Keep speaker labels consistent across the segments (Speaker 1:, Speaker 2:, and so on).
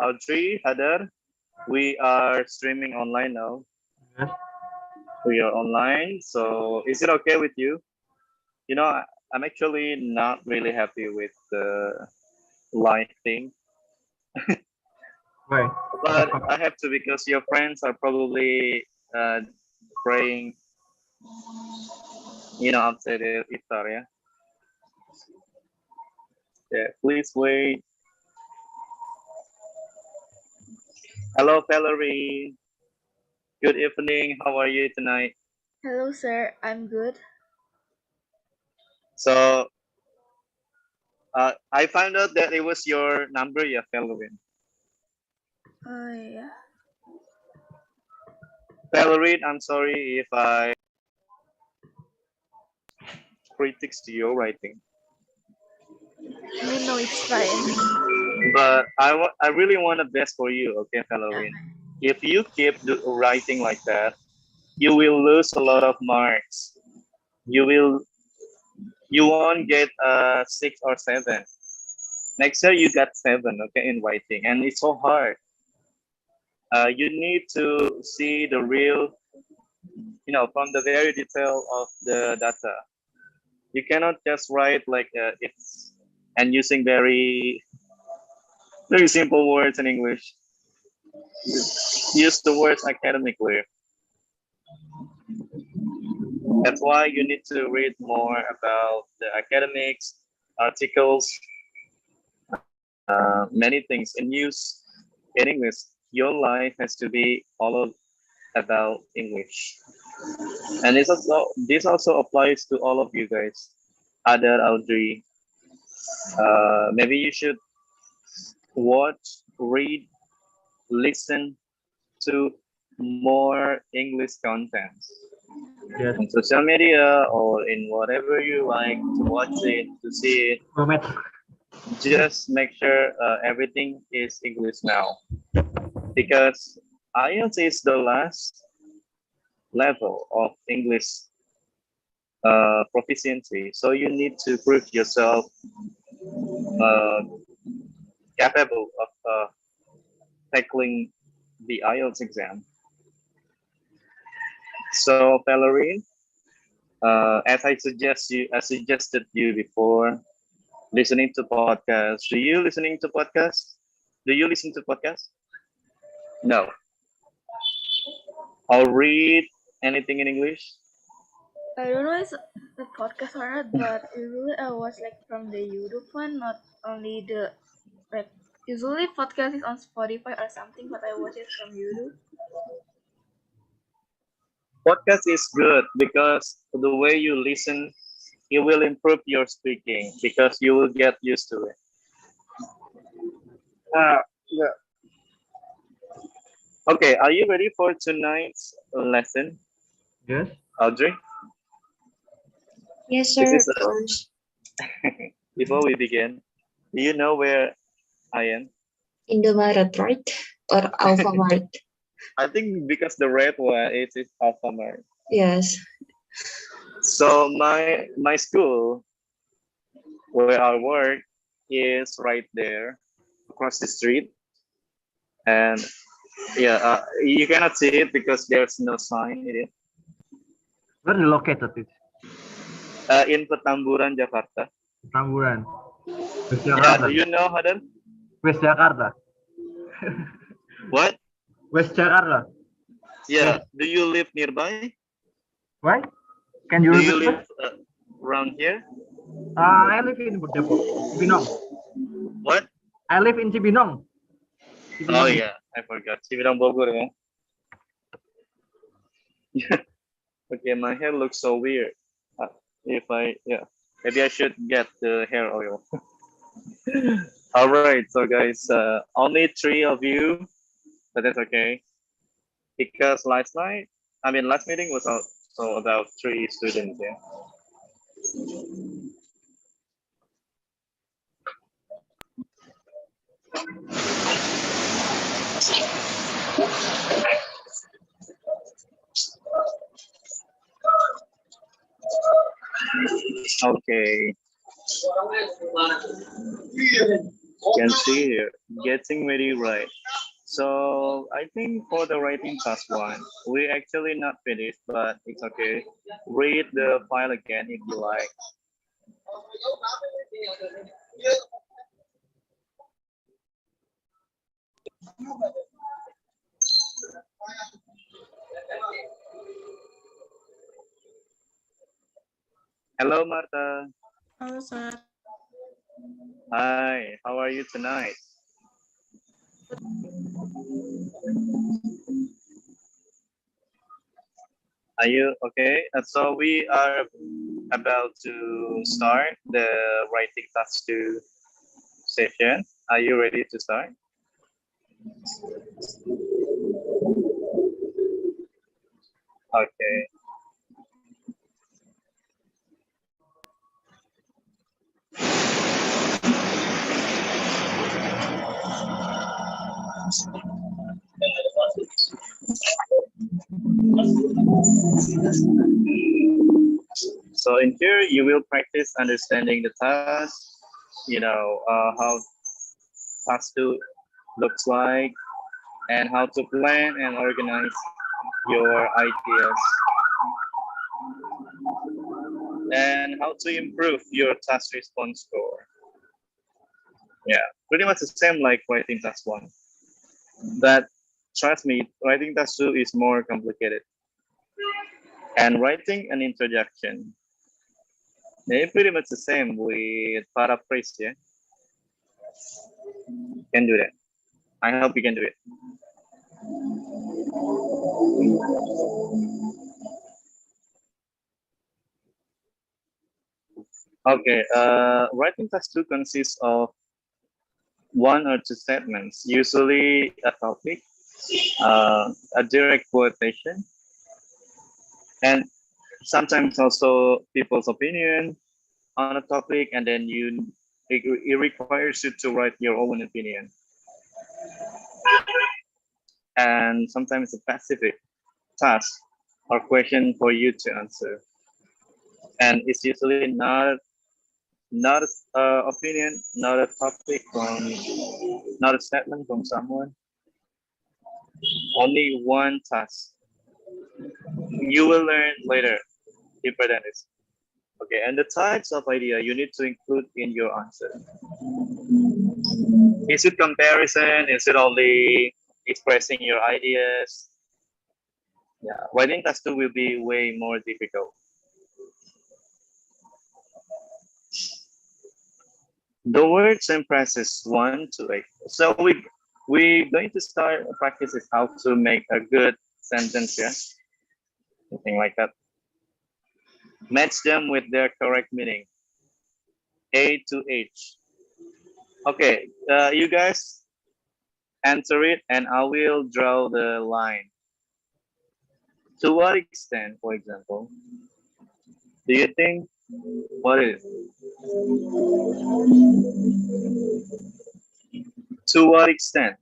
Speaker 1: Audrey, Hadar, we are streaming online now.
Speaker 2: Yes.
Speaker 1: We are online. So is it okay with you? You know, I'm actually not really happy with the live thing,
Speaker 2: Why?
Speaker 1: but I have to because your friends are probably praying, outside the iftar, yeah? Yeah, please wait. Hello, Valerie. Good evening. How are you tonight?
Speaker 3: Hello, sir. I'm good.
Speaker 1: So, I found out that it was your number, yeah, Valerie.
Speaker 3: Yeah.
Speaker 1: Valerie, I'm sorry if I critics to your writing,
Speaker 3: No, it's fine.
Speaker 1: but I really want the best for you, okay, Valerie. If you keep writing like that, you will lose a lot of marks. You will, you won't get 6 or 7. Next year you got 7, okay, in writing, and it's so hard. You need to see the real, from the very detail of the data. You cannot just write like it's and using very simple words in English. Use the words academically. That's why you need to read more about the academics, articles, many things in news in English. Your life has to be all about English, and this also applies to all of you guys. Other Audrey, maybe you should watch, read, listen to more English contents
Speaker 2: Yes.
Speaker 1: on social media or in whatever you like to watch it, to see it.
Speaker 2: Moment.
Speaker 1: Just make sure everything is English now, because IELTS is the last level of English proficiency. So you need to prove yourself uh, capable of tackling the IELTS exam. So Valerie, as I suggested you before, listening to podcasts. Do you listening to podcasts? Do you listen to podcasts? No. Or read anything in English?
Speaker 3: I don't know if the podcast or not, but usually I watch like from the YouTube one, not only the like. Usually podcast is on Spotify or something, but I watch it from YouTube.
Speaker 1: Podcast is good because the way you listen, it will improve your speaking because you will get used to it. Yeah. Okay, are you ready for tonight's lesson,
Speaker 2: Yes.
Speaker 1: Audrey?
Speaker 4: Yes,
Speaker 1: This
Speaker 4: sir,
Speaker 1: is
Speaker 4: of course.
Speaker 1: before we begin. Do you know where I am?
Speaker 4: Indomaret, right? Or Alphamart.
Speaker 1: I think because the red one is Alphamart.
Speaker 4: Yes.
Speaker 1: So my school where I work is right there across the street, and yeah, you cannot see it because there's no sign in it.
Speaker 2: Where is located it?
Speaker 1: In Petamburan, Jakarta.
Speaker 2: Tamburan. West
Speaker 1: Yeah,
Speaker 2: Jakarta.
Speaker 1: do you know Hadan?
Speaker 2: West Jakarta.
Speaker 1: What?
Speaker 2: West Jakarta.
Speaker 1: Yeah, do you live nearby?
Speaker 2: Why? Can you
Speaker 1: Do
Speaker 2: repeat
Speaker 1: you
Speaker 2: it?
Speaker 1: live around here?
Speaker 2: I live in Depok, Cibinong.
Speaker 1: What?
Speaker 2: I live in Cibinong.
Speaker 1: Oh yeah, I forgot. Cibinong Bogor, yeah. Okay, my hair looks so weird. Yeah, maybe I should get the hair oil. All right, so guys, only 3 of you, but that's okay because last meeting was also about 3 students. Yeah. Okay. Can see here, getting ready right. So I think for the writing task one, we actually not finished, but it's okay. Read the file again if you like. Hello, Martha.
Speaker 5: Halo, Sir.
Speaker 1: Hi, how are you tonight? Are you okay? So we are about to start the writing task 2 session. Are you ready to start? Okay. So in here, you will practice understanding the task, how task 2 looks like, and how to plan and organize your ideas, and how to improve your task response score. Yeah, pretty much the same like writing task 1. But trust me, writing task 2 is more complicated. And writing an introduction, they pretty much the same with paraphrase, yeah? Can do that. I hope you can do it. Okay, writing task 2 consists of 1 or 2 statements, usually a topic, a direct quotation, and sometimes also people's opinion on a topic, and then it requires you to write your own opinion. And sometimes a specific task or question for you to answer. And it's usually not opinion, not a topic not a statement from someone. Only one task. You will learn later deeper than this. Okay, and the types of idea you need to include in your answer. Is it comparison? Is it only expressing your ideas? Yeah, writing task 2 will be way more difficult. The words and phrases 1 to 8. So we're going to start practices how to make a good sentence, yeah? Something like that. Match them with their correct meaning. A to H. Okay, you guys answer it and I will draw the line. To what extent, for example, do you think, what is it? To what extent?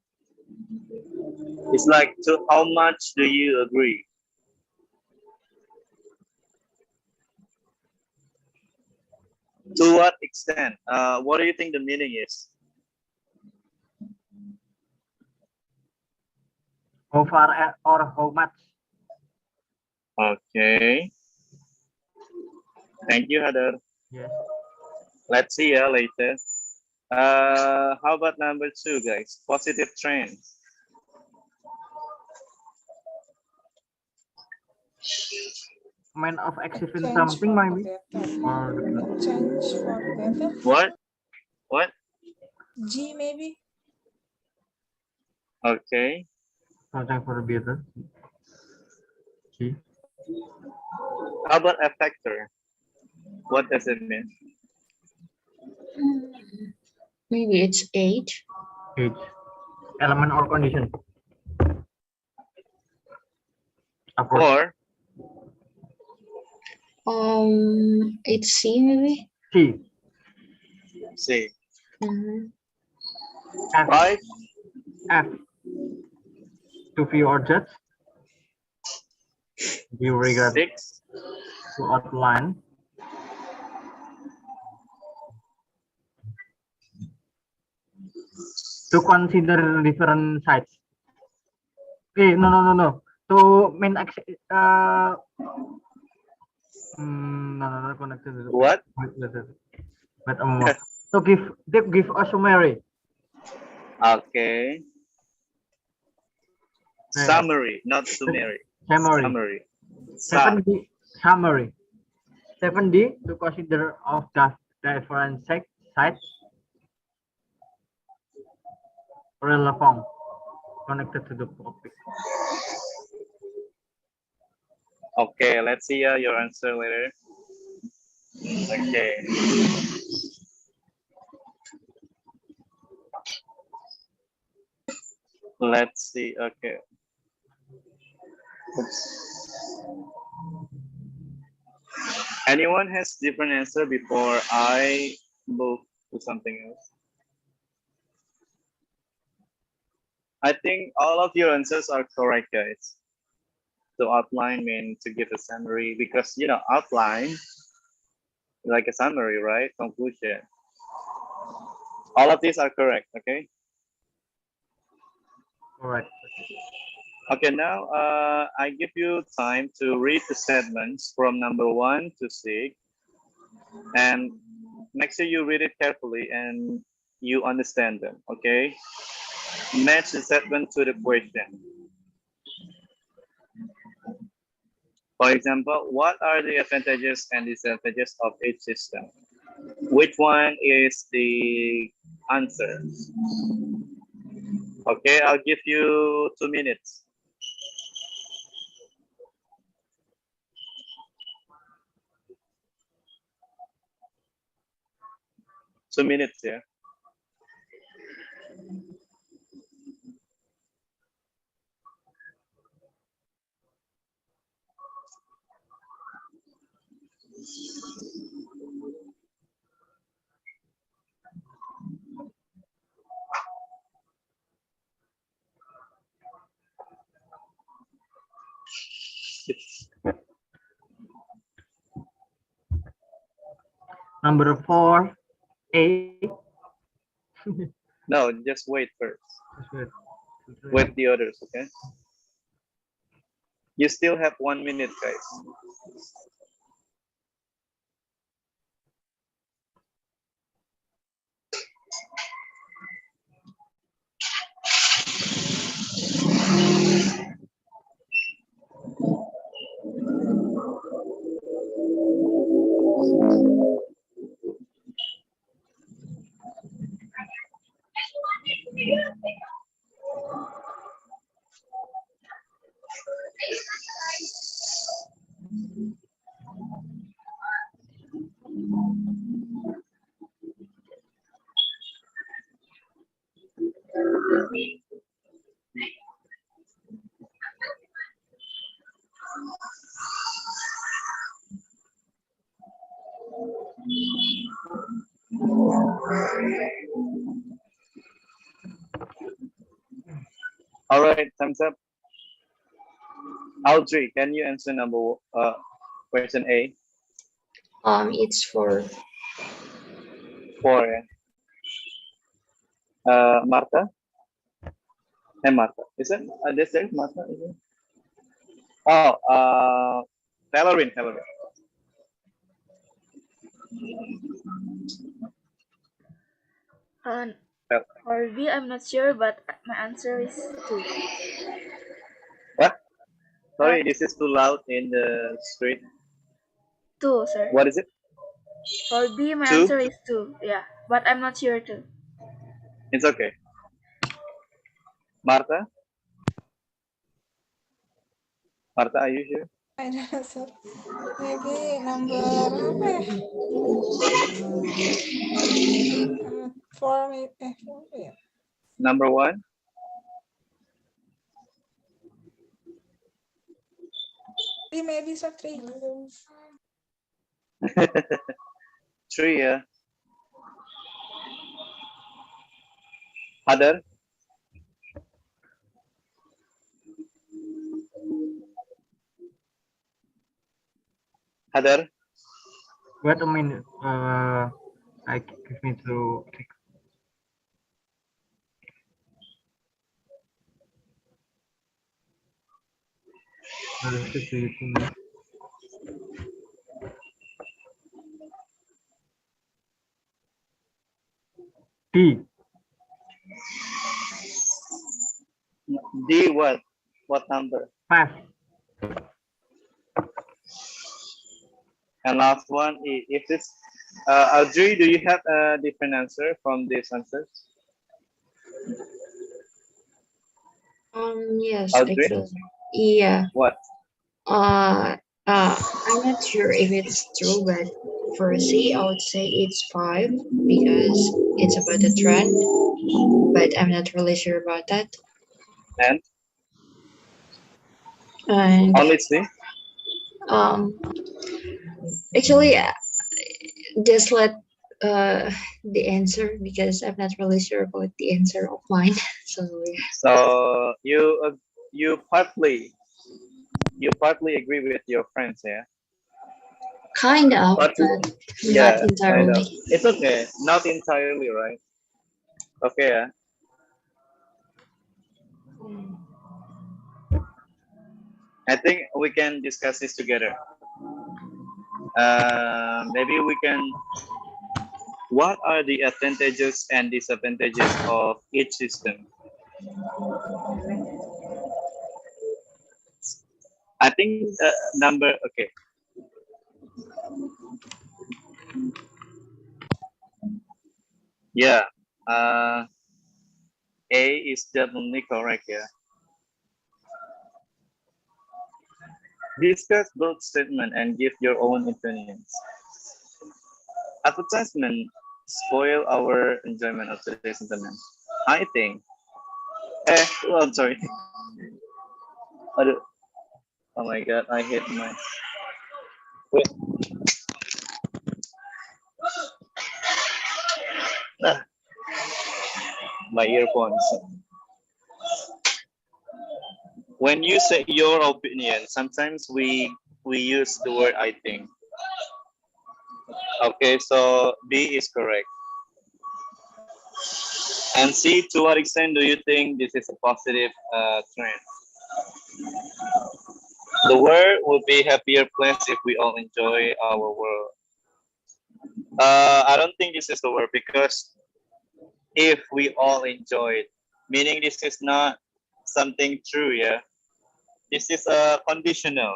Speaker 1: It's like, to how much do you agree? To what extent? What do you think the meaning is?
Speaker 2: How far or how much?
Speaker 1: Okay. Thank you, Heather.
Speaker 2: Yes.
Speaker 1: Let's see ya later. How about number 2, guys? Positive trends.
Speaker 2: Man of achieving
Speaker 5: Change
Speaker 2: something
Speaker 5: for
Speaker 2: maybe.
Speaker 5: the better.
Speaker 2: Or
Speaker 5: Change for the better.
Speaker 1: What? What?
Speaker 5: G maybe.
Speaker 1: Okay.
Speaker 2: something for better. Okay.
Speaker 1: How about a factor? What does it mean?
Speaker 4: Maybe it's age.
Speaker 2: Age. Element or condition. Approach.
Speaker 1: Or
Speaker 4: It's C maybe.
Speaker 2: C.
Speaker 1: C.
Speaker 2: F.
Speaker 1: 5.
Speaker 2: F. To view or judge. View regard
Speaker 1: 6.
Speaker 2: to outline. To consider different sides. Okay, no. To main action. No, connected to the
Speaker 1: What?
Speaker 2: wait a moment. So give a summary.
Speaker 1: Okay.
Speaker 2: Yeah.
Speaker 1: Summary, not summary.
Speaker 2: Summary.
Speaker 1: Summary.
Speaker 2: 7D summary. 7D to consider of the different sides relevant connected to the topic.
Speaker 1: Okay, let's see your answer later. Okay. Let's see. Okay. Oops. Anyone has different answer before I move to something else? I think all of your answers are correct, guys. To outline means to give a summary because outline like a summary, right? Conclusion. All of these are correct. Okay.
Speaker 2: Correct.
Speaker 1: Okay. Now, I give you time to read the statements from number 1 to 6, and make sure you read it carefully and you understand them. Okay. Match the statement to the question. For example, what are the advantages and disadvantages of each system? Which one is the answer? Okay, I'll give you 2 minutes. Two minutes, yeah.
Speaker 2: Number 4A.
Speaker 1: No, just wait first.
Speaker 2: Just wait.
Speaker 1: Wait the others, okay? You still have 1 minute, guys. All right, thumbs up. Audrey, can you answer question A?
Speaker 4: It's for
Speaker 1: 4, yeah. Martha? Hey, Martha. Is it? This there, Martha? Is it? Oh, Valerie.
Speaker 3: For B, I'm not sure, but my answer is 2.
Speaker 1: What? Sorry, this is too loud in the street.
Speaker 3: 2, sir.
Speaker 1: What is it?
Speaker 3: For B, my
Speaker 1: 2?
Speaker 3: answer is 2. Yeah, but I'm not sure too.
Speaker 1: It's okay. Martha? Martha, are you here?
Speaker 5: I don't know, sir. Maybe number apa ya? 4 maybe. 4 ya.
Speaker 1: Number 1?
Speaker 5: Maybe sir 3.
Speaker 1: 3, yeah. Other? Other?
Speaker 2: Wait a minute. I give me to. Realistic do you think is? D.
Speaker 1: D what? What number?
Speaker 2: 5.
Speaker 1: And last one, if it's Audrey, do you have a different answer from these answers?
Speaker 4: Yes,
Speaker 1: Audrey,
Speaker 4: actually. Yeah.
Speaker 1: what?
Speaker 4: I'm not sure if it's true, but for C, I would say it's 5 because it's about a trend, but I'm not really sure about that.
Speaker 1: And
Speaker 4: And
Speaker 1: only C?
Speaker 4: um, actually, just let the answer because I'm not really sure about the answer of mine. So yeah.
Speaker 1: So you partly agree with your friends, yeah?
Speaker 4: Kind of,
Speaker 1: But
Speaker 4: but not
Speaker 1: yeah, kind of.
Speaker 4: entirely.
Speaker 1: It's okay. Not entirely, right? Okay, yeah. I think we can discuss this together. Maybe we can. What are the advantages and disadvantages of each system? I think number. Okay. Yeah. A is definitely correct. Yeah. Discuss both statement and give your own opinions. Advertisement spoil our enjoyment of today's internet. I think. Well, I'm sorry. Aduh. Oh my god, I hit my. Wait. Ah, my earphones. When you say your opinion, sometimes we use the word I think. Okay, so B is correct. And C, to what extent do you think this is a positive trend? The world would be a happier place if we all enjoy our world. I don't think this is the word because if we all enjoy it, meaning this is not something true, yeah. This is a conditional,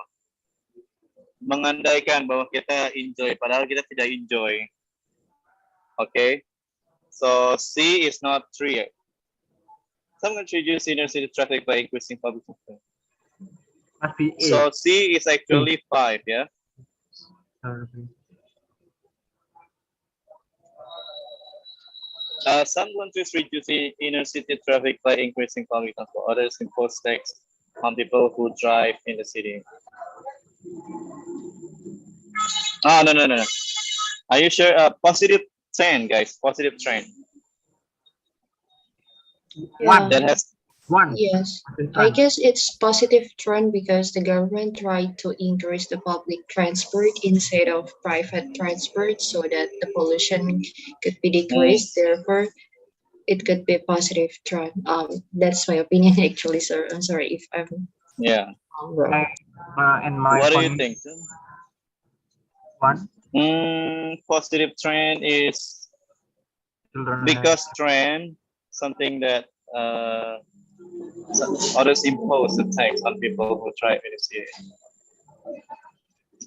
Speaker 1: mengandaikan bahwa kita enjoy, padahal kita tidak enjoy. Okay, so C is not true. Some countries reduce inner city traffic by increasing public transport.
Speaker 2: Must be A.
Speaker 1: So C is actually 5, yeah. Some countries reduce inner city traffic by increasing public transport. Others impose tax on people who drive in the city. Oh, no, no, no. Are you sure? Positive trend, guys. Positive trend.
Speaker 4: Yeah.
Speaker 1: That has.
Speaker 2: One.
Speaker 4: Yes, I guess it's positive trend because the government tried to increase the public transport instead of private transport so that the pollution could be decreased. Therefore, it could be a positive trend. That's my opinion actually, sir. I'm sorry if I'm
Speaker 1: Yeah.
Speaker 4: wrong.
Speaker 2: And my
Speaker 1: What do you
Speaker 2: point
Speaker 1: think?
Speaker 2: one.
Speaker 1: Positive trend is
Speaker 2: Children
Speaker 1: because trend something that others impose the tax on people who drive in the city.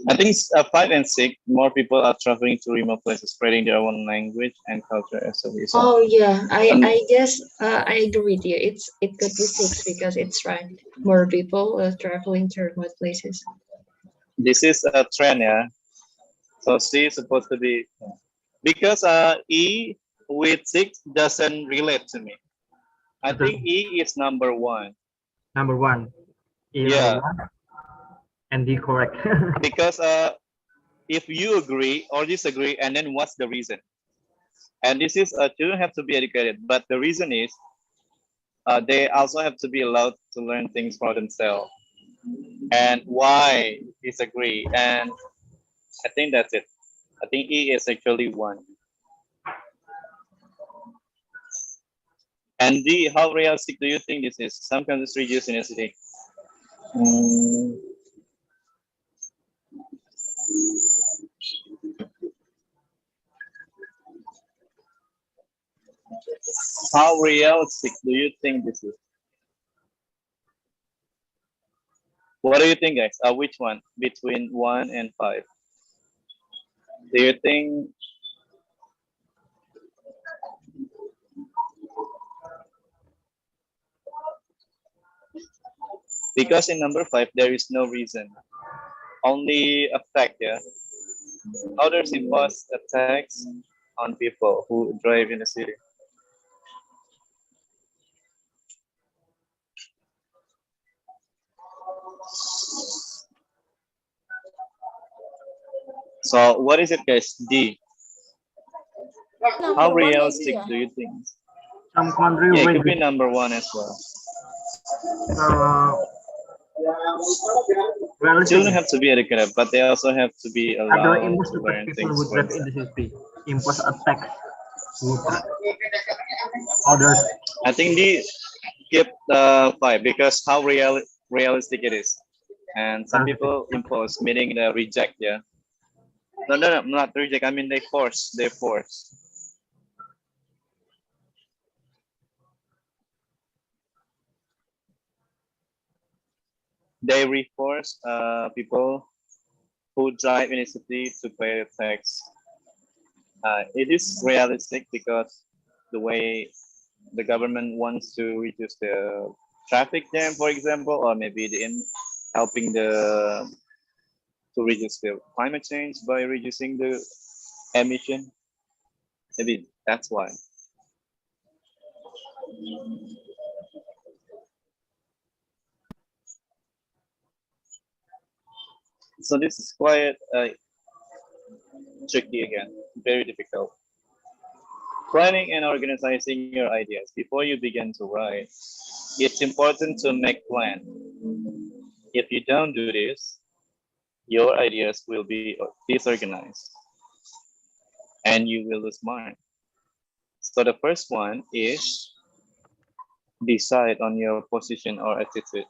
Speaker 1: I think 5 and 6, more people are traveling to remote places, spreading their own language and culture as a result.
Speaker 4: Oh yeah, I guess I agree with you. It could be 6 because it's right. More people are traveling to remote places.
Speaker 1: This is a trend, yeah. So C is supposed to be because E with 6 doesn't relate to me. I think E is number 1.
Speaker 2: Number 1. E
Speaker 1: Yeah.
Speaker 2: number 1. And D correct.
Speaker 1: Because if you agree or disagree, and then what's the reason? And this is children have to be educated, but the reason is they also have to be allowed to learn things for themselves. And why disagree? And I think that's it. I think E is actually 1. And D, how realistic do you think this is? Some countries reduce university. How realistic do you think this is? What do you think, guys? Which one between 1 and 5? Do you think because in number 5 there is no reason, only a fact, yeah? Others impose a tax on people who drive in the city. So what is it, guys? D. How
Speaker 5: Number one maybe
Speaker 1: realistic
Speaker 5: ya.
Speaker 1: do you think?
Speaker 2: Some country
Speaker 1: Yeah, it could be
Speaker 2: wages
Speaker 1: number 1 as well.
Speaker 2: uh, realistic.
Speaker 1: Children have to be educated, but they also have to be
Speaker 2: Other
Speaker 1: allowed
Speaker 2: impose
Speaker 1: to
Speaker 2: to tax
Speaker 1: learn
Speaker 2: people
Speaker 1: things
Speaker 2: who
Speaker 1: for
Speaker 2: drive in
Speaker 1: themselves.
Speaker 2: the city. Impose a tax who others.
Speaker 1: I think the keep 5 because how realistic it is, and some
Speaker 2: Realistic.
Speaker 1: people impose, meaning the reject. Yeah, no, not reject. I mean they force. They force. They reforce people who drive in a city to pay the tax. It is realistic because the way the government wants to reduce the traffic jam, for example, or maybe helping to reduce the climate change by reducing the emission. Maybe that's why. So this is quite tricky again, very difficult. Planning and organizing your ideas before you begin to write. It's important to make plan. If you don't do this, your ideas will be disorganized and you will lose mind. So the first one is decide on your position or attitude.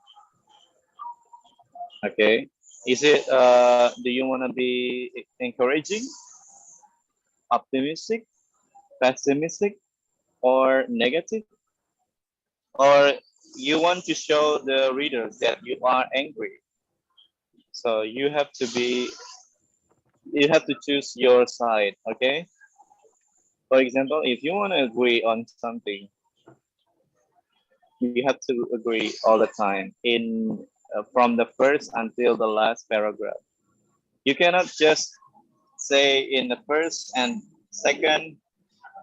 Speaker 1: Okay. Is it do you want to be encouraging, optimistic, pessimistic, or negative? Or you want to show the readers that you are angry? So you have to choose your side, okay? For example, if you want to agree on something, you have to agree all the time in from the first until the last paragraph. You cannot just say in the first and second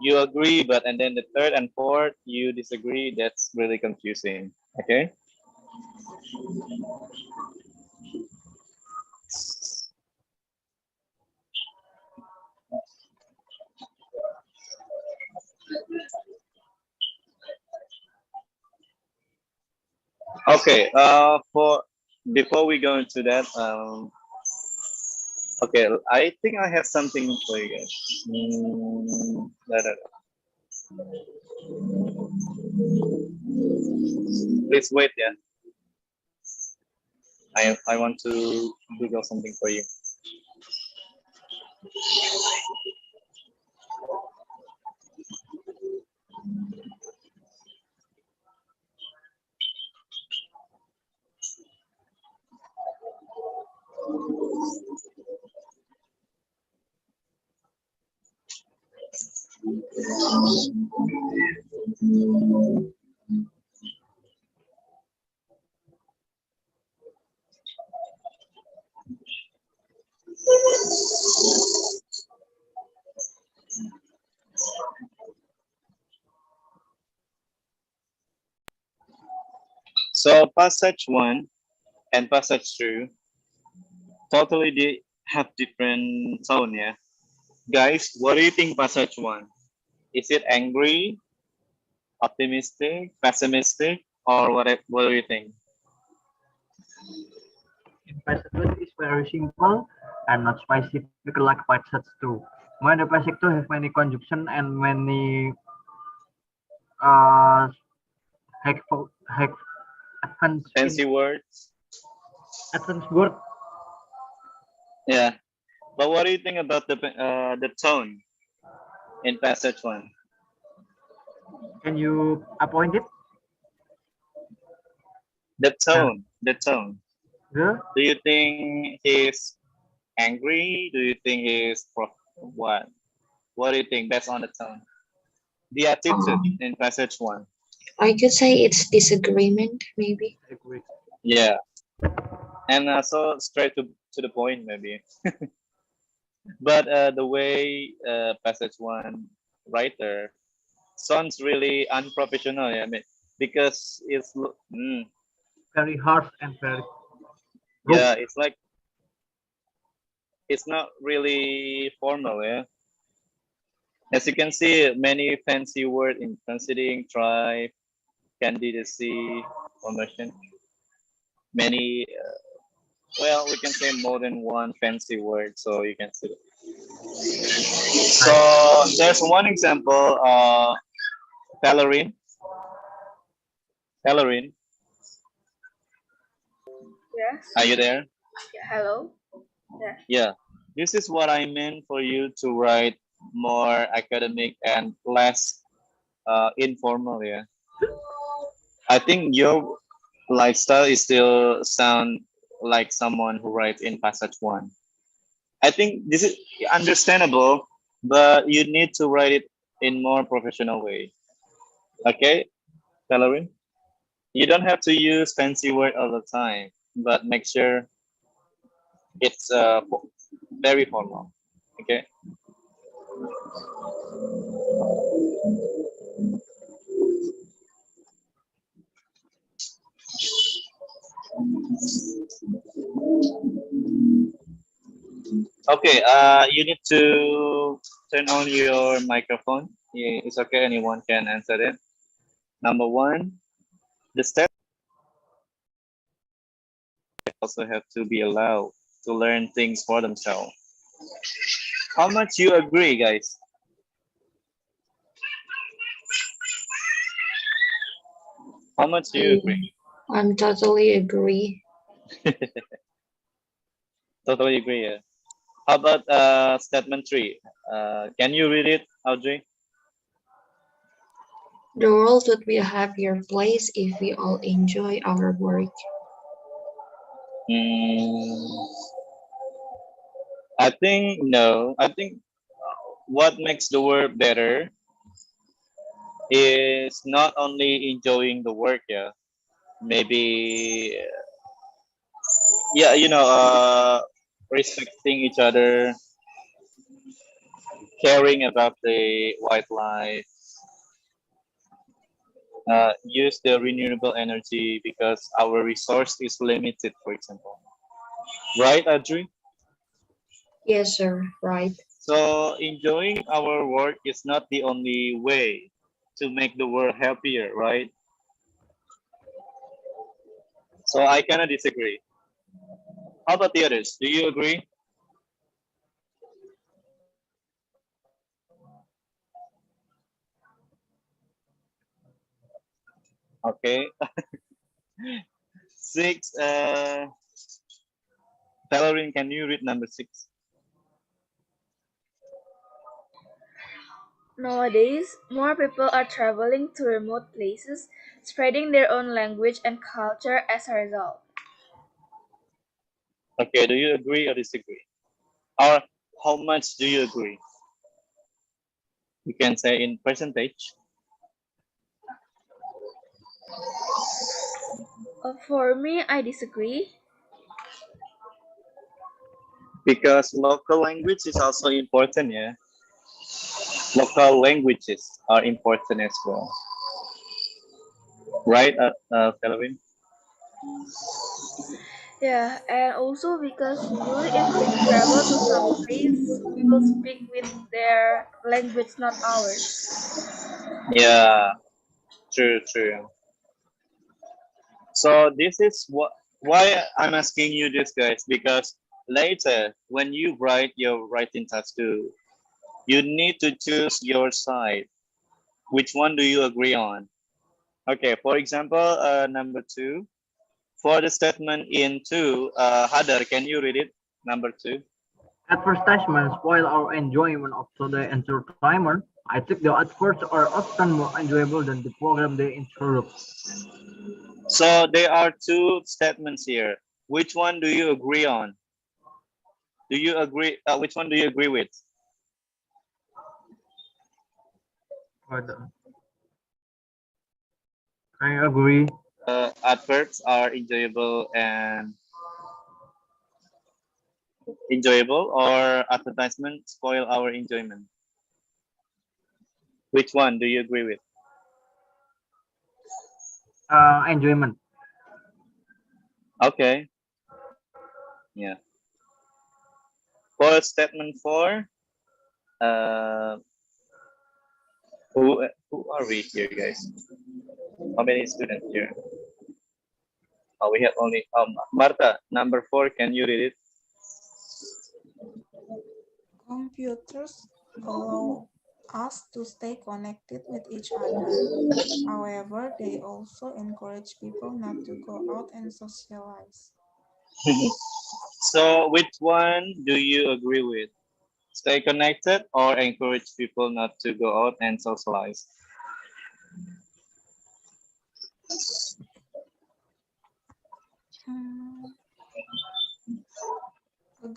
Speaker 1: you agree, but and then the third and fourth you disagree. That's really confusing. Okay. Okay. For before we go into that, okay, I think I have something for you guys. Please wait, yeah. I want to Google something for you. So passage 1 and passage 2 totally have different tone, yeah. Guys, what do you think passage 1? Is it angry, optimistic, pessimistic, or what do you think?
Speaker 2: In passage is very simple and not specific like passage 2. When the passage 2 have many conjunction and many uh have advanced in
Speaker 1: Fancy words?
Speaker 2: advanced word.
Speaker 1: Yeah. But what do you think about the tone in passage 1?
Speaker 2: Can you appoint it?
Speaker 1: The
Speaker 2: And
Speaker 1: tone, the tone.
Speaker 2: the
Speaker 1: Do you think he's angry? Do you think he's what? What do you think based on the tone? The attitude
Speaker 4: Um,
Speaker 1: in passage one.
Speaker 4: I could say it's disagreement, maybe.
Speaker 2: agree.
Speaker 1: Yeah, and so straight to the point maybe. But the way passage one writer sounds really unprofessional. Yeah, I mean, because
Speaker 2: Very harsh and very rude.
Speaker 1: yeah, it's like it's not really formal. Yeah, as you can see, many fancy word in considering tribe, candidacy, promotion. Many, well, we can say more than one fancy word, so you can see.
Speaker 2: Right.
Speaker 1: So there's one example. Valerie, Valerie,
Speaker 3: Yes.
Speaker 1: are you there?
Speaker 3: Yeah, hello. Yeah.
Speaker 1: Yeah. This is what I meant for you to write more academic and less informal. Yeah. I think your lifestyle is still sound like someone who writes in passage one. I think this is understandable, but you need to write it in more professional way. Okay, Valerie? You don't have to use fancy word all the time, but make sure it's very formal. Okay. Okay. You need to turn on your microphone. Yeah, it's okay. Anyone can answer it. Number one, the staff also have to be allowed to learn things for themselves. How much you agree, guys? How much do you agree?
Speaker 4: I, I'm totally agree.
Speaker 1: Totally agree. Yeah. How about statement three? Can you read it, Audrey?
Speaker 4: The world would be a happier place if we all enjoy our work.
Speaker 1: Mm, I think no. I think what makes the world better is not only enjoying the work. Yeah, maybe yeah, respecting each other, caring about the wildlife, use the renewable energy because our resource is limited, for example. Right, Audrey?
Speaker 4: Yes, sir, right.
Speaker 1: So enjoying our work is not the only way to make the world happier, right? So I cannot disagree. How about the others? Do you agree? Okay. Six. Valerie, can you read number six?
Speaker 3: Nowadays, more people are traveling to remote places, spreading their own language and culture as a result.
Speaker 1: Okay. Do you agree or disagree? Or how much do you agree? You can say in percentage.
Speaker 3: For me, I disagree.
Speaker 1: Because local language is also important, yeah. Local languages are important as well, right, Valerie?
Speaker 3: Yeah, and also because usually if we travel to some place, we will speak with their language, not ours.
Speaker 1: Yeah, true, true. So this is why I'm asking you this, guys, because later when you write your writing task too, you need to choose your side. Which one do you agree on? Okay, for example, number two, for the statement in two, Hadar, can you read it? Number two.
Speaker 2: Advertisements spoil our enjoyment of the entertainment. I think the efforts are often more enjoyable than the program they interrupt.
Speaker 1: So there are two statements here. Which one do you agree on? Do you agree? Which one do you agree with?
Speaker 2: But I agree.
Speaker 1: Adverts are enjoyable, or advertisements spoil our enjoyment. Which one do you agree with?
Speaker 2: Enjoyment.
Speaker 1: Okay, yeah. For statement four, uh, who are we here, guys? How many students here? Oh, we have only Marta. Number four, can you read it?
Speaker 5: Computers allow us to stay connected with each other. However, they also encourage people not to go out and socialize.
Speaker 1: So, which one do you agree with? Stay connected or encourage people not to go out and socialize?
Speaker 5: Hmm,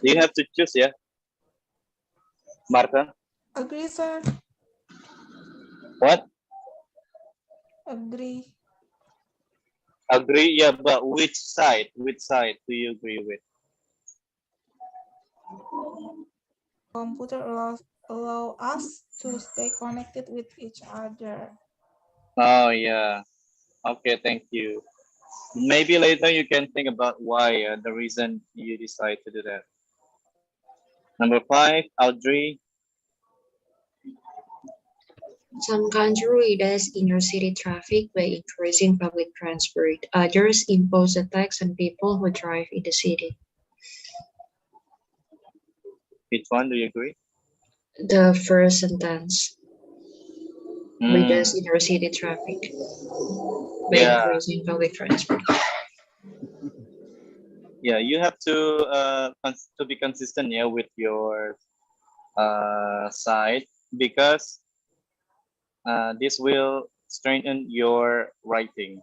Speaker 1: You
Speaker 5: agree.
Speaker 1: have to choose, yeah, Marta.
Speaker 5: Agree, sir.
Speaker 1: What?
Speaker 5: Agree.
Speaker 1: Agree, yeah, but which side? Which side do you agree with?
Speaker 5: Computer allow us to stay connected with each other.
Speaker 1: Oh, yeah. Okay, thank you. Maybe later you can think about why, the reason you decide to do that. Number five, Audrey.
Speaker 4: Some countries reduce inner city traffic by increasing public transport. Others impose a tax on people who drive in the city.
Speaker 1: Which one do you agree?
Speaker 4: The first sentence reduce
Speaker 1: Hmm.
Speaker 4: inner city traffic by
Speaker 1: Yeah,
Speaker 4: increasing public transport.
Speaker 1: yeah. You have to to be consistent, yeah, with your side, because this will strengthen your writing.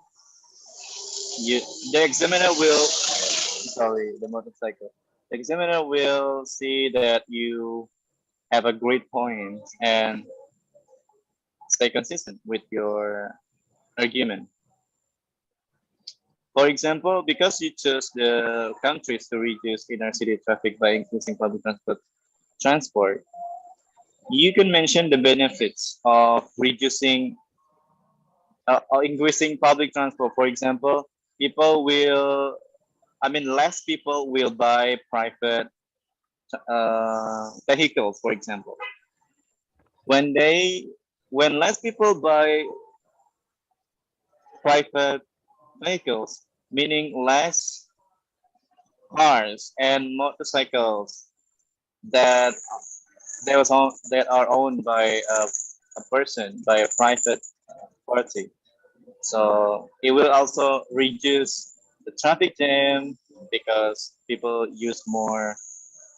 Speaker 1: You, the examiner will, sorry, the motorcycle. The examiner will see that you have a great point and stay consistent with your argument. For example, because you chose the countries to reduce inner city traffic by increasing public transport, you can mention the benefits of reducing or increasing public transport. For example, people will, I mean, less people will buy private vehicles, for example. When they, when less people buy private vehicles, meaning less cars and motorcycles that that are owned by a person, by a private party. So it will also reduce the traffic jam because people use more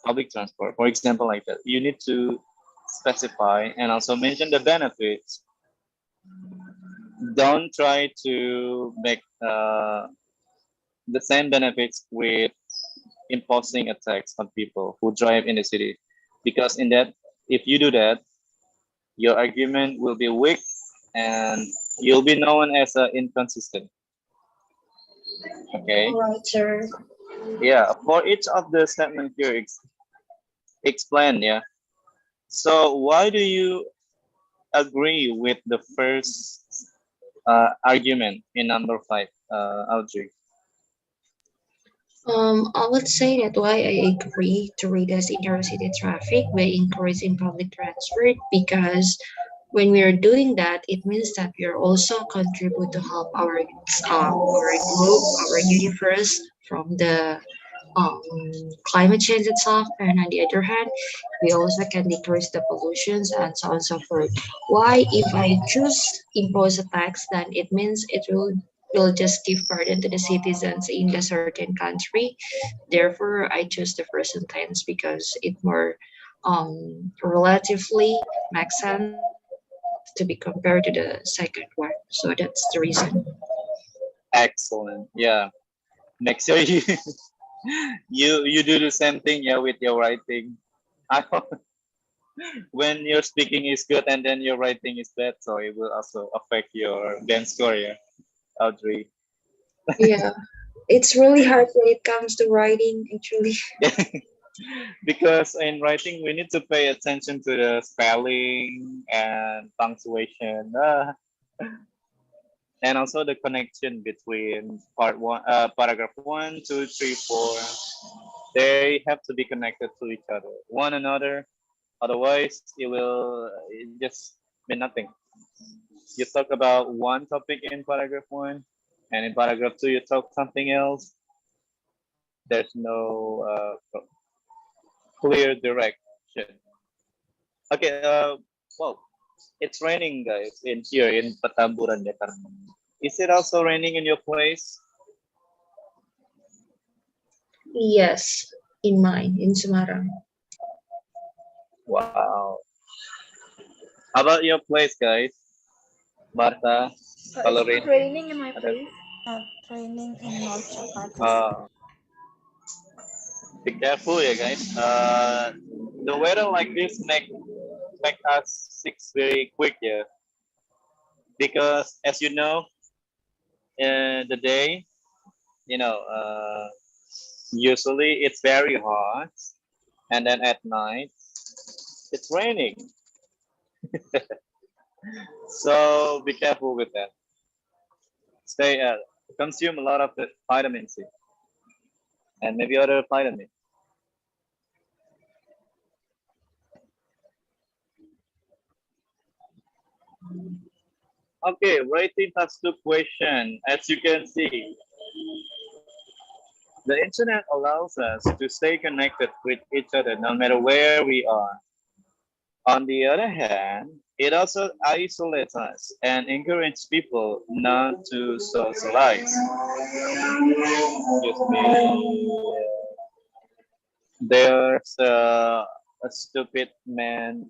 Speaker 1: public transport. For example, like that, you need to specify and also mention the benefits. Don't try to make the same benefits with imposing a tax on people who drive in the city, because in that, if you do that, your argument will be weak and you'll be known as inconsistent. Okay.
Speaker 4: All right, sir.
Speaker 1: Yeah. For each of the statement here, explain. Yeah. So why do you agree with the first argument in number five, Audrey?
Speaker 4: I would say that why I agree to reduce intercity traffic by increasing public transport because when we are doing that, it means that we are also contribute to help our globe, our universe from the climate change itself. And on the other hand, we also can decrease the pollutions and so on and so forth. Why, if I choose impose a tax, then it means it will just give burden to the citizens in the certain country. Therefore, I choose the first sentence because it more relatively makes sense to be compared to the second one. So that's the reason.
Speaker 1: Excellent. Yeah. Make sure you you do the same thing, yeah, with your writing. I hope when your speaking is good and then your writing is bad, so it will also affect your band score, yeah, Audrey.
Speaker 4: Yeah, it's really hard when it comes to writing, actually.
Speaker 1: Because in writing we need to pay attention to the spelling and punctuation, and also the connection between paragraph 1, 2, 3, 4. They have to be connected to each other, one another. Otherwise, it just mean nothing. You talk about one topic in paragraph 1, and in paragraph 2 you talk something else. There's no clear direction. Okay. Well, it's raining, guys, in here in Petamburan, Jakarta. Is it also raining in your place?
Speaker 4: Yes, in mine, in Semarang.
Speaker 1: Wow. How about your place, guys? Martha,
Speaker 3: It's
Speaker 1: Valerie,
Speaker 3: not raining in my
Speaker 1: other.
Speaker 3: place.
Speaker 5: Not raining in North Jakarta.
Speaker 1: Uh, be careful, yeah, guys. The weather like this make us sick very quick, yeah. Because as you know, the day, you know, usually it's very hot, and then at night it's raining. So be careful with that. Stay consume a lot of the vitamin C and maybe other vitamin. Okay, writing task 2 question. As you can see, the internet allows us to stay connected with each other no matter where we are. On the other hand, it also isolates us and encourages people not to socialize. Excuse me. There's a stupid man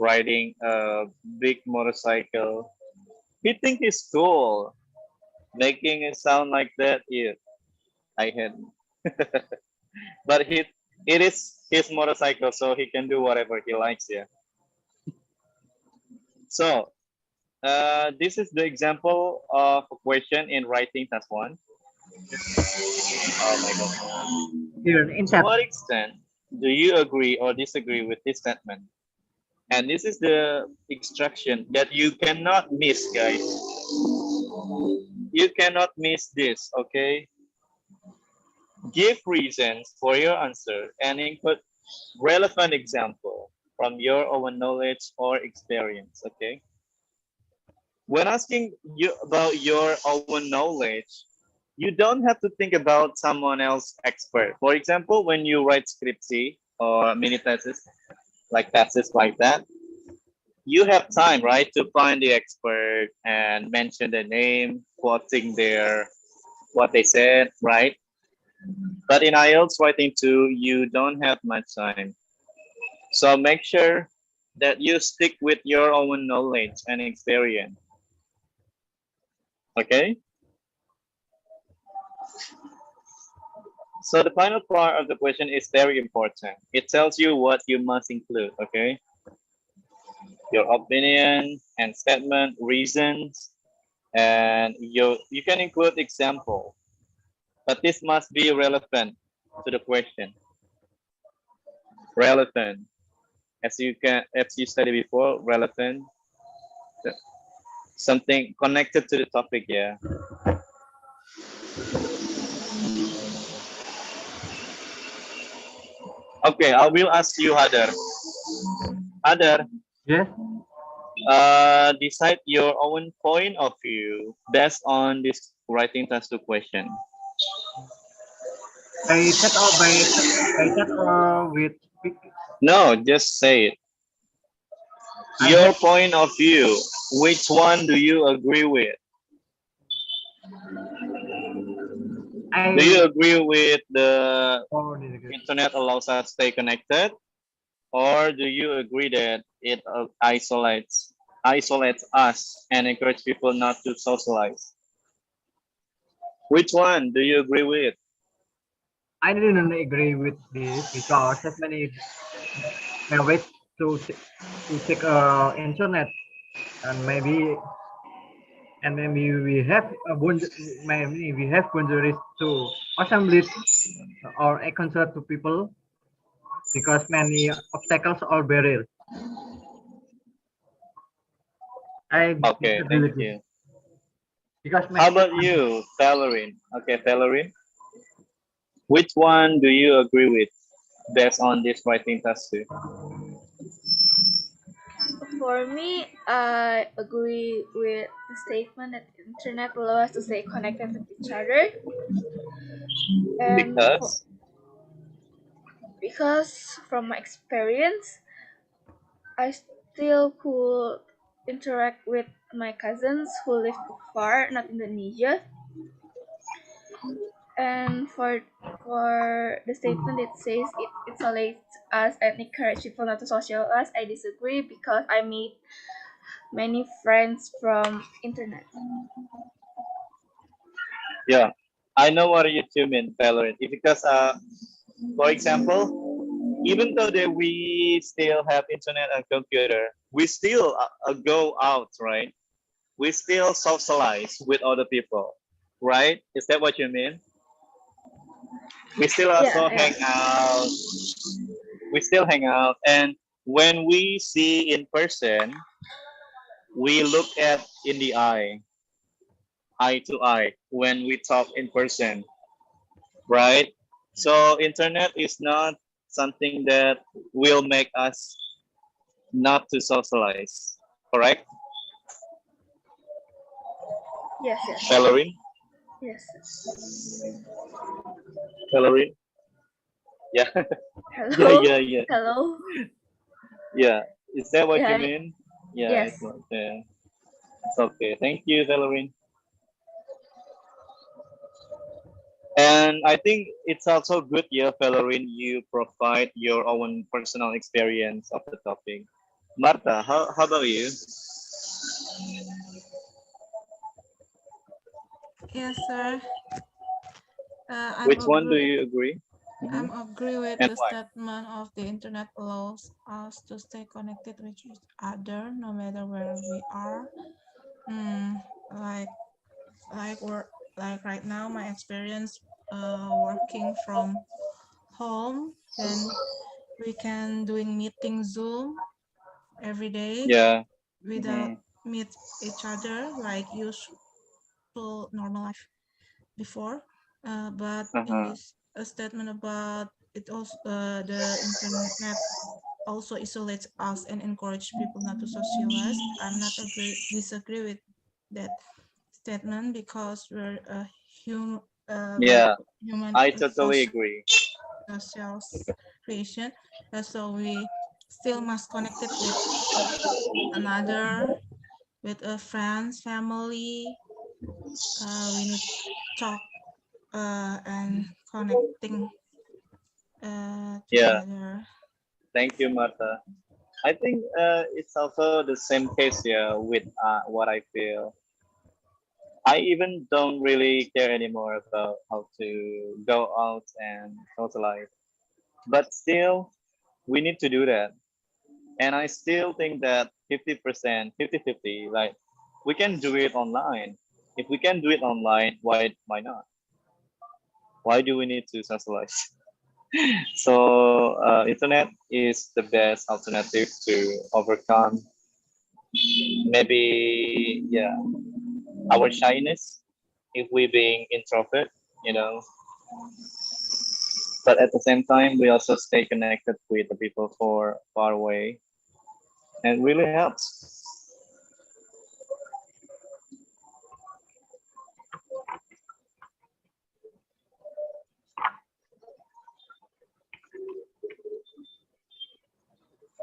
Speaker 1: riding a big motorcycle. He think he's cool, making it sound like that. Yeah, I had, but it is his motorcycle, so he can do whatever he likes. Yeah. So this is the example of a question in writing task 1. Oh my god.
Speaker 2: Here in
Speaker 1: To
Speaker 2: chat.
Speaker 1: what extent do you agree or disagree with this statement? And this is the instruction that you cannot miss, guys. You cannot miss this, okay? Give reasons for your answer and include relevant example from your own knowledge or experience, okay? When asking you about your own knowledge, you don't have to think about someone else expert. For example, when you write scripty or mini thesis, like thesis like that, you have time, right, to find the expert and mention the name, quoting what they said, right? But in IELTS writing 2, you don't have much time. So make sure that you stick with your own knowledge and experience. Okay? So the final part of the question is very important. It tells you what you must include, okay? Your opinion and statement, reasons, and you can include example, but this must be relevant to the question. Relevant, as you studied before, relevant, something connected to the topic, yeah. Okay, I will ask you, Hadar. Hadar,
Speaker 2: Yes.
Speaker 1: decide your own point of view based on this writing task 2 question.
Speaker 2: By chat or with speak.
Speaker 1: No, just say it.
Speaker 2: I
Speaker 1: Your
Speaker 2: have
Speaker 1: point of view, which one do you agree with? Do you
Speaker 2: I
Speaker 1: agree with the
Speaker 2: oh this
Speaker 1: internet allows us to stay connected? Or do you agree that it isolates isolates us and encourage people not to socialize. Which one do you agree with?
Speaker 2: I didn't agree with this because there's many ways to check internet, and maybe we have maybe we have boundaries to assembly or a concert to people because many obstacles or barriers. I
Speaker 1: Okay,
Speaker 2: disagree
Speaker 1: thank
Speaker 2: with this
Speaker 1: you.
Speaker 2: because
Speaker 1: How
Speaker 2: many
Speaker 1: about you, Valerie? Okay, Valerie, which one do you agree with based on this writing task too?
Speaker 3: For me, I agree with the statement that the internet allows us to stay connected with each other, and
Speaker 1: Because,
Speaker 3: because from my experience, I still could interact with my cousins who live far, not Indonesia. And for the statement that says it isolates us and encourage people not to socialize, I disagree because I made many friends from internet.
Speaker 1: yeah, I know what you two mean, Valerie. Because, for example, even though that we still have internet and computer, we still go out, right? We still socialize with other people, right? Is that what you mean? We still
Speaker 3: Yeah,
Speaker 1: also
Speaker 3: yeah.
Speaker 1: hang out. We still hang out, and when we see in person, we look at in the eye to eye when we talk in person, right? So internet is not something that will make us not to socialize, correct,
Speaker 3: Yes, yes,
Speaker 1: Valerie?
Speaker 3: yes.
Speaker 1: Valerie? Yeah, yeah,
Speaker 3: Hello,
Speaker 1: yeah, yeah,
Speaker 3: hello.
Speaker 1: yeah. Is that what you
Speaker 3: Yeah,
Speaker 1: mean? Yeah,
Speaker 3: yes.
Speaker 1: it's not there. It's okay. Thank you, Valerie. And I think it's also good, yeah, Valerie, you provide your own personal experience of the topic. Marta, how about you?
Speaker 5: Yes, sir. I'm
Speaker 1: Which one do
Speaker 5: agree.
Speaker 1: you agree?
Speaker 5: I'm
Speaker 1: Mhm.
Speaker 5: agree with
Speaker 1: And
Speaker 5: the
Speaker 1: why?
Speaker 5: statement of the internet allows us to stay connected with each other no matter where we are. Mm, like work like right now, my experience working from home, then we can doing meeting Zoom every day
Speaker 1: Yeah.
Speaker 5: without
Speaker 1: Hmm.
Speaker 5: meet each other like usual normal life before. But in
Speaker 1: Uh-huh.
Speaker 5: this a statement about it also the internet also isolates us and encourage people not to socialize. I'm not disagree with that statement because we're
Speaker 1: Yeah,
Speaker 5: human
Speaker 1: I totally agree.
Speaker 5: social creation, so we still must connect it with another, with a friends, family. We need talk and connecting
Speaker 1: Yeah,
Speaker 5: together.
Speaker 1: thank you, Marta. I think it's also the same case here with what I feel. I even don't really care anymore about how to go out and socialize. But still, we need to do that. And I still think that 50%, 50-50, like we can do it online. If we can do it online, why not? Why do we need to socialize? So internet is the best alternative to overcome maybe, yeah, our shyness if we being introvert, you know. But at the same time, we also stay connected with the people for far away, and really helps.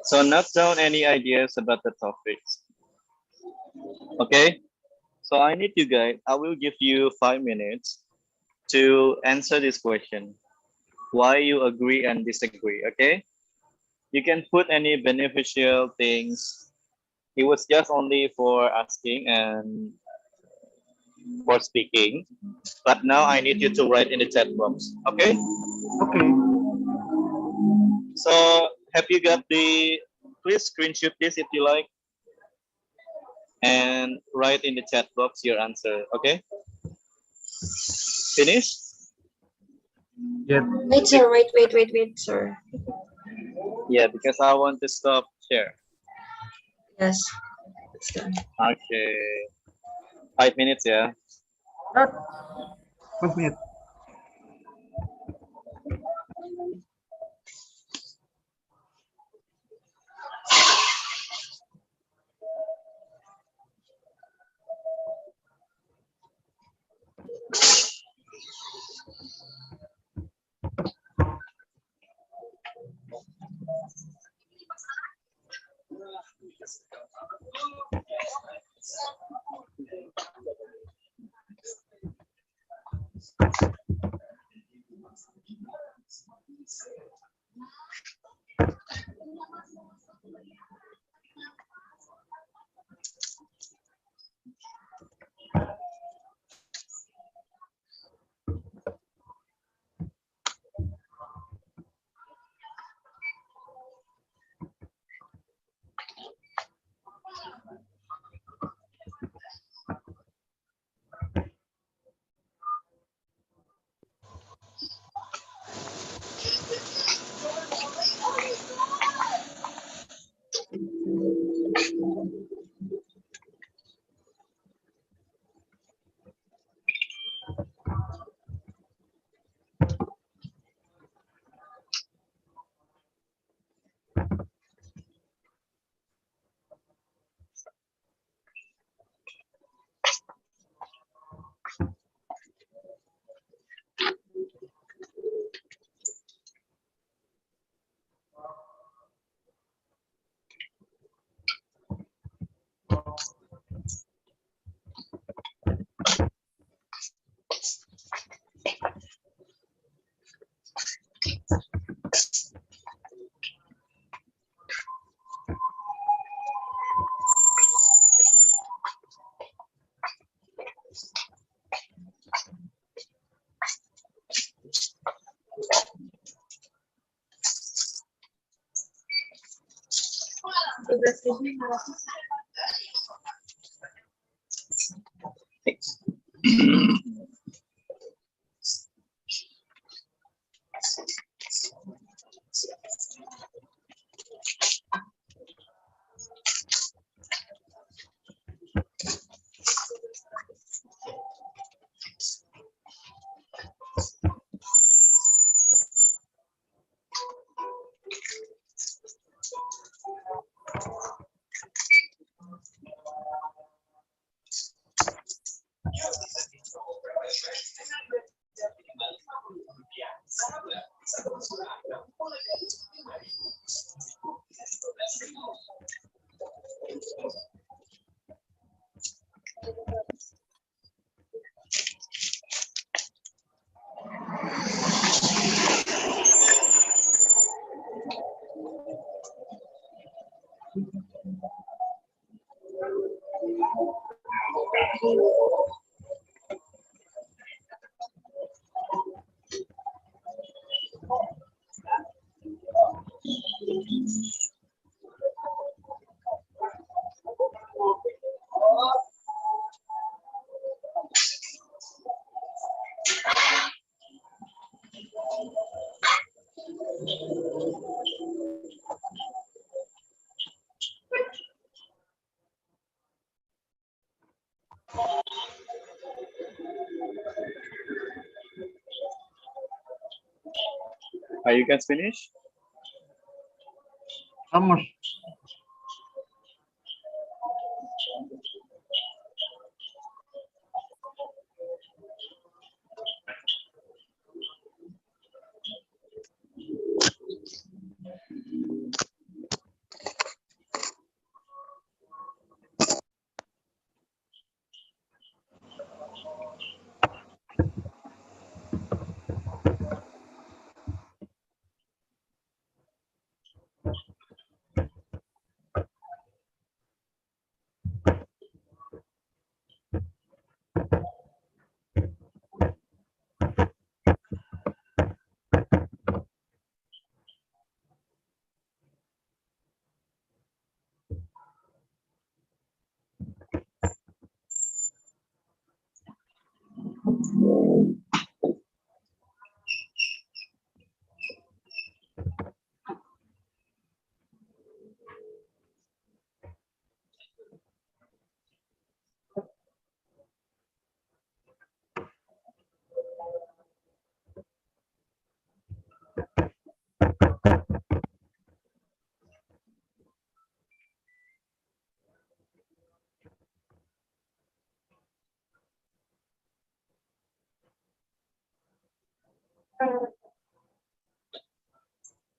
Speaker 1: So note down any ideas about the topics. Okay. So I need you guys. I will give you 5 minutes to answer this question. Why you agree and disagree? Okay. You can put any beneficial things It was just only for asking and for speaking. But now I need you to write in the chat box. Okay?
Speaker 2: Okay.
Speaker 1: So have you got the, please screenshot this if you like and write in the chat box your answer. Okay? Finish?
Speaker 2: Yep.
Speaker 4: Wait, sir. Wait, sir.
Speaker 1: Yeah, because I want to stop share.
Speaker 4: Yes. It's done.
Speaker 1: Okay. 5 minutes, yeah.
Speaker 2: Start. 1 minute.
Speaker 1: Thanks. Are you guys finished?
Speaker 2: Almost.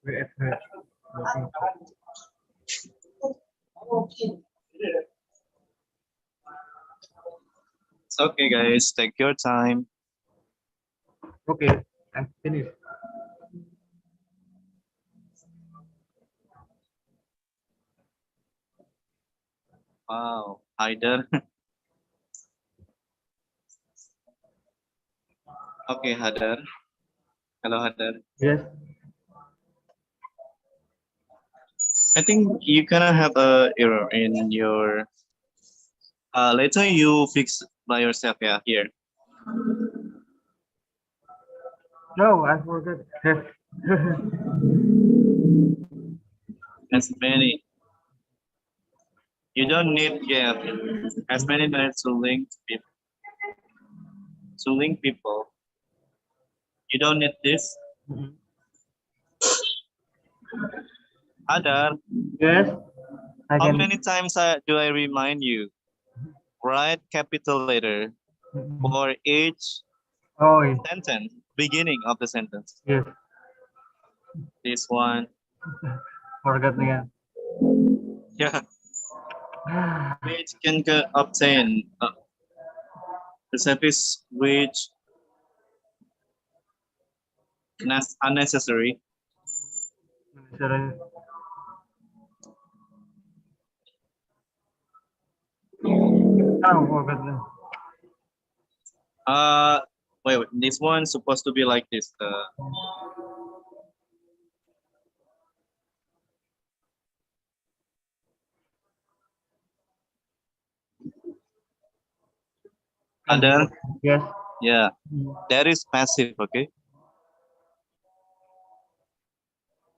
Speaker 2: We at home. Working.
Speaker 1: It's okay, guys. Take your time.
Speaker 2: Okay, I'm finished.
Speaker 1: Wow, Haider. Okay, Haider. Hello, Haider.
Speaker 2: Yes.
Speaker 1: I think you gonna have a error in your. Later you fix by yourself. Yeah, here.
Speaker 2: No, I forgot.
Speaker 1: As many. You don't need gap. As many minutes to link people. To link people. You don't need this.
Speaker 2: Mhm.
Speaker 1: Haider.
Speaker 2: Yes, I
Speaker 1: How
Speaker 2: can.
Speaker 1: many times do I remind you? Write capital letter
Speaker 2: Mhm.
Speaker 1: for each
Speaker 2: Oh, yes.
Speaker 1: sentence, beginning of the sentence.
Speaker 2: Yes.
Speaker 1: This one,
Speaker 2: Forgot again.
Speaker 1: yeah, which can obtain the service which unnecessary.
Speaker 2: Sorry. Oh, forgot.
Speaker 1: Uh, wait, this one's supposed to be like this. Other,
Speaker 2: Yes.
Speaker 1: yeah,
Speaker 2: Mhm.
Speaker 1: that is passive. Okay,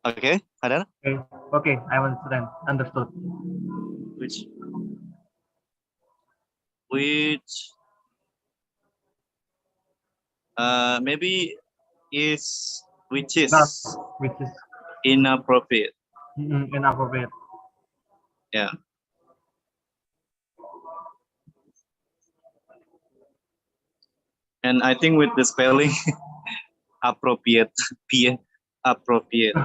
Speaker 1: okay, other,
Speaker 2: Okay. Okay, I understand. Understood.
Speaker 1: which which maybe is which
Speaker 2: Not,
Speaker 1: is
Speaker 2: which is
Speaker 1: inappropriate.
Speaker 2: inappropriate.
Speaker 1: Yeah, and I think with the spelling appropriate, p appropriate.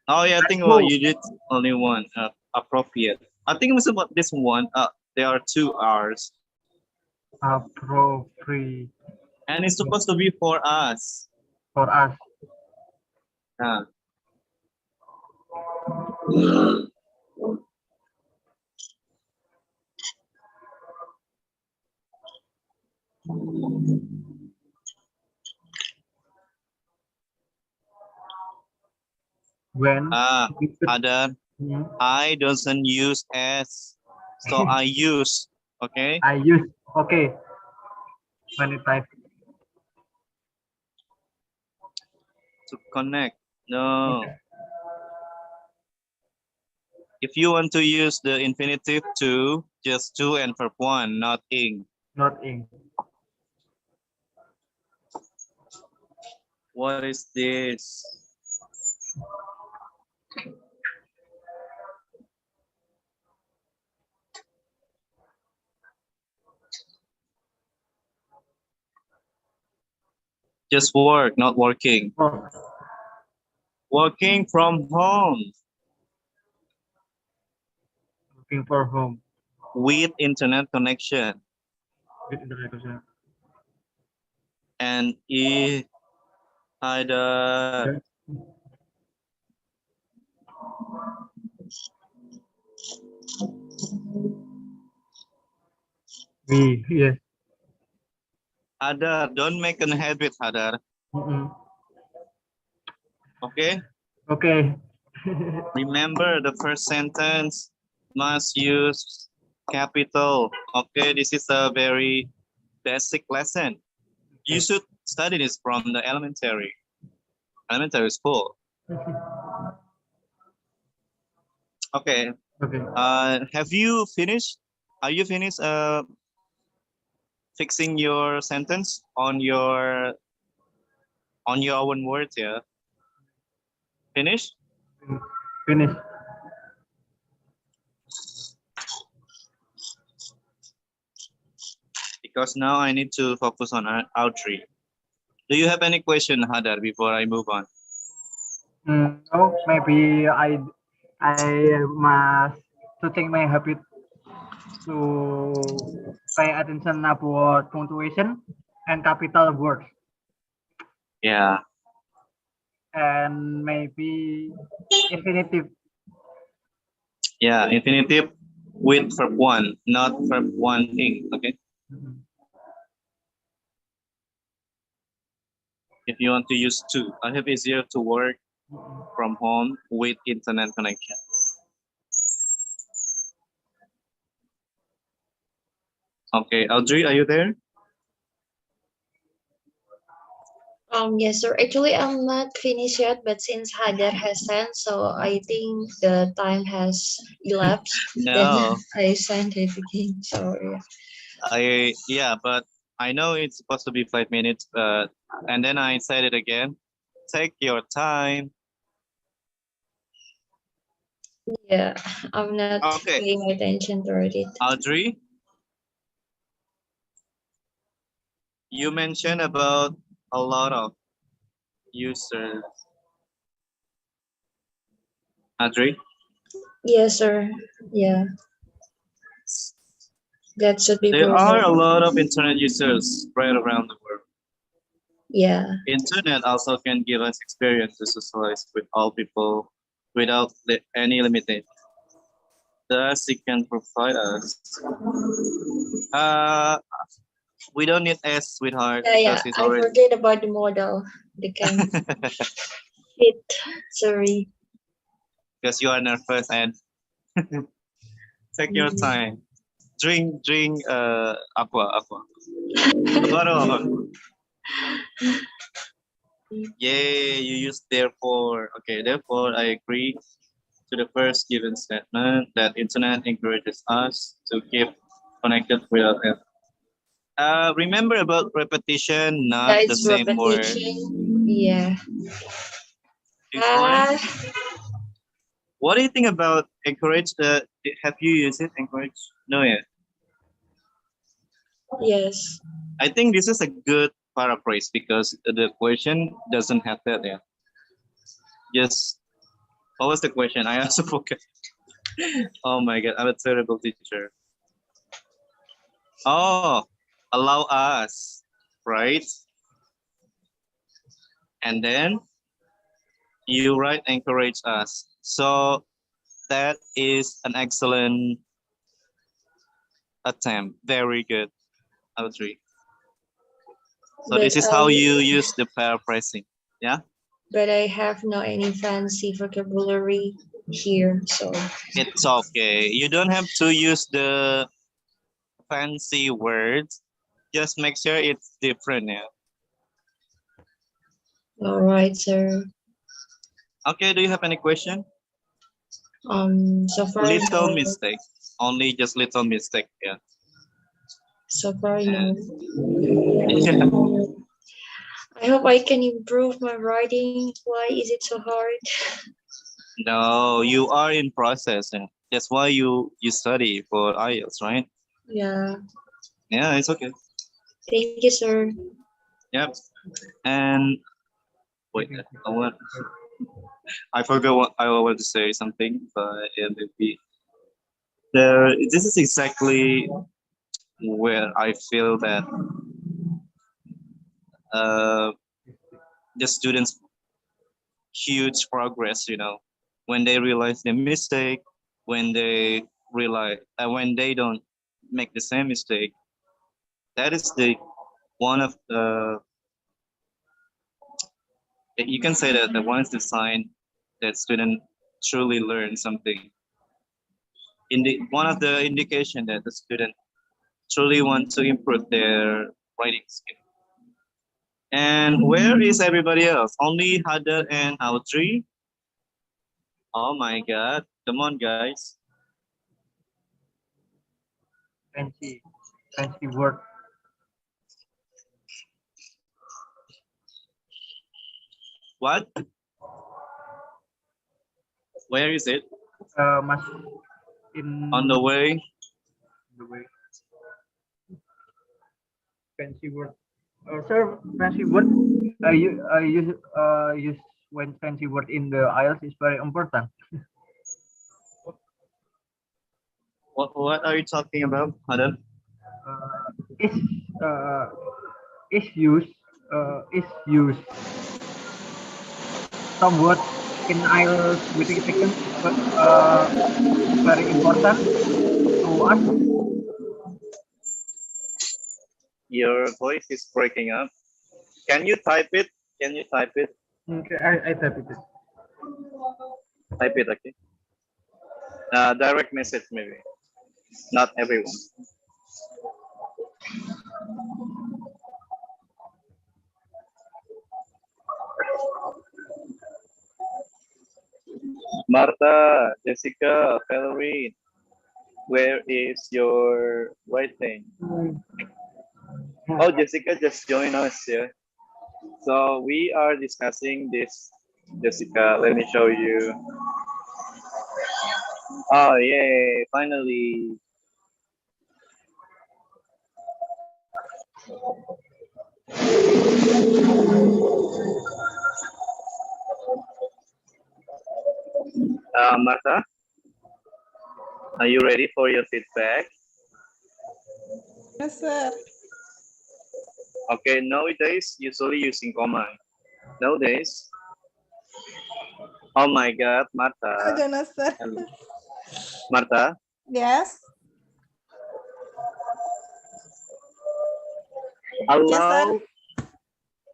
Speaker 1: Oh yeah, I think well
Speaker 2: Oh,
Speaker 1: you did only one appropriate. I think it was about this one. There are two R's,
Speaker 2: appropriate
Speaker 1: and it's supposed to be for us.
Speaker 2: for us.
Speaker 1: Uh,
Speaker 2: When we put,
Speaker 1: Other
Speaker 2: mhm.
Speaker 1: I doesn't use S, so I use. Okay,
Speaker 2: I use, okay, when it type.
Speaker 1: to connect. No, if you want to use the infinitive to, just to and verb one, not ing.
Speaker 2: Not ink.
Speaker 1: What is this? Just work, not working.
Speaker 2: Oh,
Speaker 1: Working from home
Speaker 2: looking for home.
Speaker 1: with internet connection.
Speaker 2: With internet connection.
Speaker 1: And if either
Speaker 2: Yeah. We, yes.
Speaker 1: other, don't make an habit, other.
Speaker 2: Mm-mm.
Speaker 1: Okay?
Speaker 2: Okay.
Speaker 1: Remember the first sentence must use capital. Okay, this is a very basic lesson. You should study this from the elementary school. Okay.
Speaker 2: Okay.
Speaker 1: Have you finished? Are you finished fixing your sentence on your own words? Yeah. Finish?
Speaker 2: Finish.
Speaker 1: Because now I need to focus on outreach. Do you have any question, Hadar, before I move on?
Speaker 2: No, maybe I must to change my habit to pay attention about punctuation and capital words,
Speaker 1: Yeah,
Speaker 2: and maybe infinitive.
Speaker 1: yeah. Infinitive with verb one, not verb one thing. Okay.
Speaker 2: Mhm.
Speaker 1: If you want to use two, I have easier to work from home with internet connection. Okay, Audrey, are you there?
Speaker 4: Yes, sir. Actually, I'm not finished yet, but since Hadar has sent, so I think the time has elapsed. Then
Speaker 1: No,
Speaker 4: I sent it again. Sorry.
Speaker 1: yeah, but I know it's supposed to be 5 minutes, but and then I said it again. Take your time.
Speaker 4: Yeah, I'm not
Speaker 1: Okay,
Speaker 4: paying attention to it.
Speaker 1: Audrey, you mentioned about a lot of users. Audrey,
Speaker 4: Yes, sir. Yeah, that should be
Speaker 1: there are a
Speaker 4: proven.
Speaker 1: lot of internet users spread around the world.
Speaker 4: Yeah,
Speaker 1: Internet also can give us experience to socialize with all people without any limitation. Thus, it can provide us. Uh, we don't need S, sweetheart,
Speaker 4: yeah,
Speaker 1: because
Speaker 4: yeah.
Speaker 1: it's
Speaker 4: I
Speaker 1: already.
Speaker 4: forget about the model. They can fit. Sorry.
Speaker 1: Because you are nervous and take your
Speaker 4: Mm.
Speaker 1: time. Drink aqua. A bottle. Yay, you use therefore. Okay, therefore I agree to the first given statement that internet encourages us to keep connected without effort. Remember about repetition,
Speaker 4: Yeah,
Speaker 1: not the
Speaker 4: it's
Speaker 1: same word.
Speaker 4: repetition. Yeah.
Speaker 1: Explain.
Speaker 4: Ah,
Speaker 1: What do you think about encourage? Have you used it? Encourage? No, yeah.
Speaker 4: yes.
Speaker 1: I think this is a good paraphrase because the question doesn't have that. Yeah. Just what was the question? I also forgot. Oh my god, I'm a terrible teacher. Oh, allow us, right? And then you write encourage us. So that is an excellent attempt. Very good, Audrey. So
Speaker 4: But
Speaker 1: this is how you use the paraphrasing. Yeah,
Speaker 4: I have no any fancy vocabulary here, so
Speaker 1: it's okay. You don't have to use the fancy words. Just make sure it's different. Yeah.
Speaker 4: all right, sir.
Speaker 1: Okay. Do you have any question?
Speaker 4: So far
Speaker 1: Little
Speaker 4: no.
Speaker 1: mistake. Only just little mistake. Yeah.
Speaker 4: So far
Speaker 1: And
Speaker 4: no.
Speaker 1: yeah.
Speaker 4: I hope I can improve my writing. Why is it so hard?
Speaker 1: No, you are in process. Yeah. That's why you study for IELTS, right?
Speaker 4: Yeah.
Speaker 1: Yeah, it's okay.
Speaker 4: Thank you, sir.
Speaker 1: Yep. And wait,
Speaker 2: Okay.
Speaker 1: I forgot what I wanted to say something, but it will be there. This is exactly where I feel that uh, the students huge progress. When they realize their mistake, when they don't make the same mistake. That is the one of the you can say that the one is the sign that student truly learn something. One of the indication that the student truly want to improve their writing skill. And where is everybody else? Only Hadar and Audrey. Oh my God! Come on, guys.
Speaker 2: Fancy, fancy word.
Speaker 1: What? Where is it?
Speaker 2: Must
Speaker 1: On the
Speaker 2: in
Speaker 1: way.
Speaker 2: the way. Fancy word. Sir, fancy word. You use when fancy word in the IELTS is very important.
Speaker 1: What are you talking about, Adam?
Speaker 2: Is uh, is used is used. Some words in IELTS within seconds very important to us.
Speaker 1: Your voice is breaking up. Can you type it? Can you type it?
Speaker 2: Okay, I type it.
Speaker 1: Type it, okay. Direct message maybe. Not everyone. Marta, Jessica, Valerie, where is your writing? Oh, Jessica just joined us here. So we are discussing this, Jessica. Let me show you. Oh, yay, finally. Marta, are you ready for your feedback?
Speaker 5: Yes, sir.
Speaker 1: Okay, nowadays, usually using comma. Nowadays, oh my God,
Speaker 5: Oh,
Speaker 1: Marta.
Speaker 5: goodness, sir.
Speaker 1: Marta,
Speaker 5: Yes. Yes, sir.
Speaker 1: allow,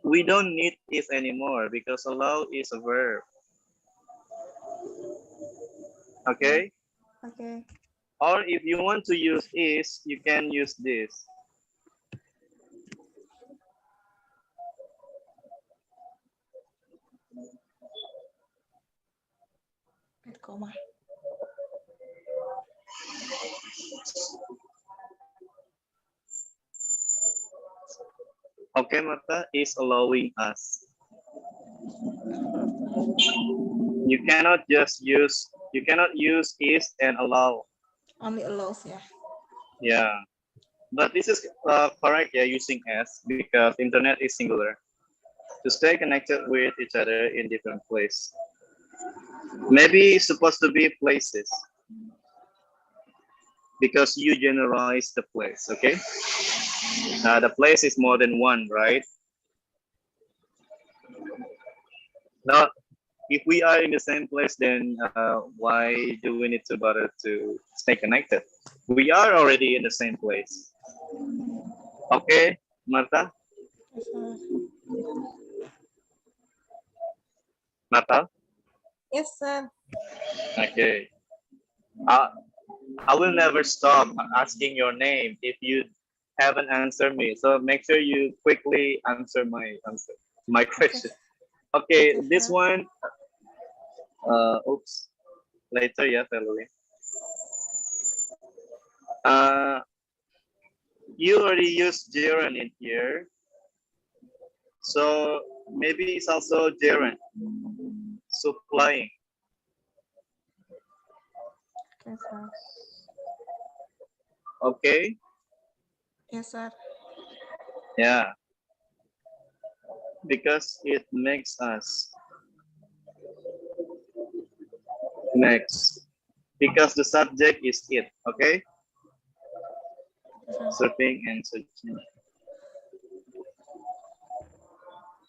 Speaker 1: we don't need is anymore because allow is a verb. Okay?
Speaker 5: Okay.
Speaker 1: Or if you want to use is, you can use this.
Speaker 5: With comma.
Speaker 1: Okay, Marta, is allowing us. You cannot use is and allow.
Speaker 5: Only allows, yeah.
Speaker 1: Yeah. But this is correct, yeah, using as because internet is singular. To stay connected with each other in different places. Maybe it's supposed to be places because you generalize the place, okay? The place is more than one, right? Now, if we are in the same place, then why do we need to bother to stay connected? We are already in the same place. Okay, Marta?
Speaker 5: Yes, sir.
Speaker 1: Marta?
Speaker 5: Yes, sir.
Speaker 1: Okay. Uh, I will never stop asking your name if you haven't answered me. So make sure you quickly answer my
Speaker 5: Okay.
Speaker 1: question. Okay,
Speaker 5: Okay,
Speaker 1: this
Speaker 5: sir.
Speaker 1: one, oops, later, yeah, Valerie. Uh, you already used gerund in here. So maybe it's also gerund, supplying.
Speaker 5: Okay, sir.
Speaker 1: Okay,
Speaker 5: Yes, sir.
Speaker 1: yeah, because it makes us. Next, because the subject is it, okay?
Speaker 5: Okay, sir.
Speaker 1: Surfing and searching.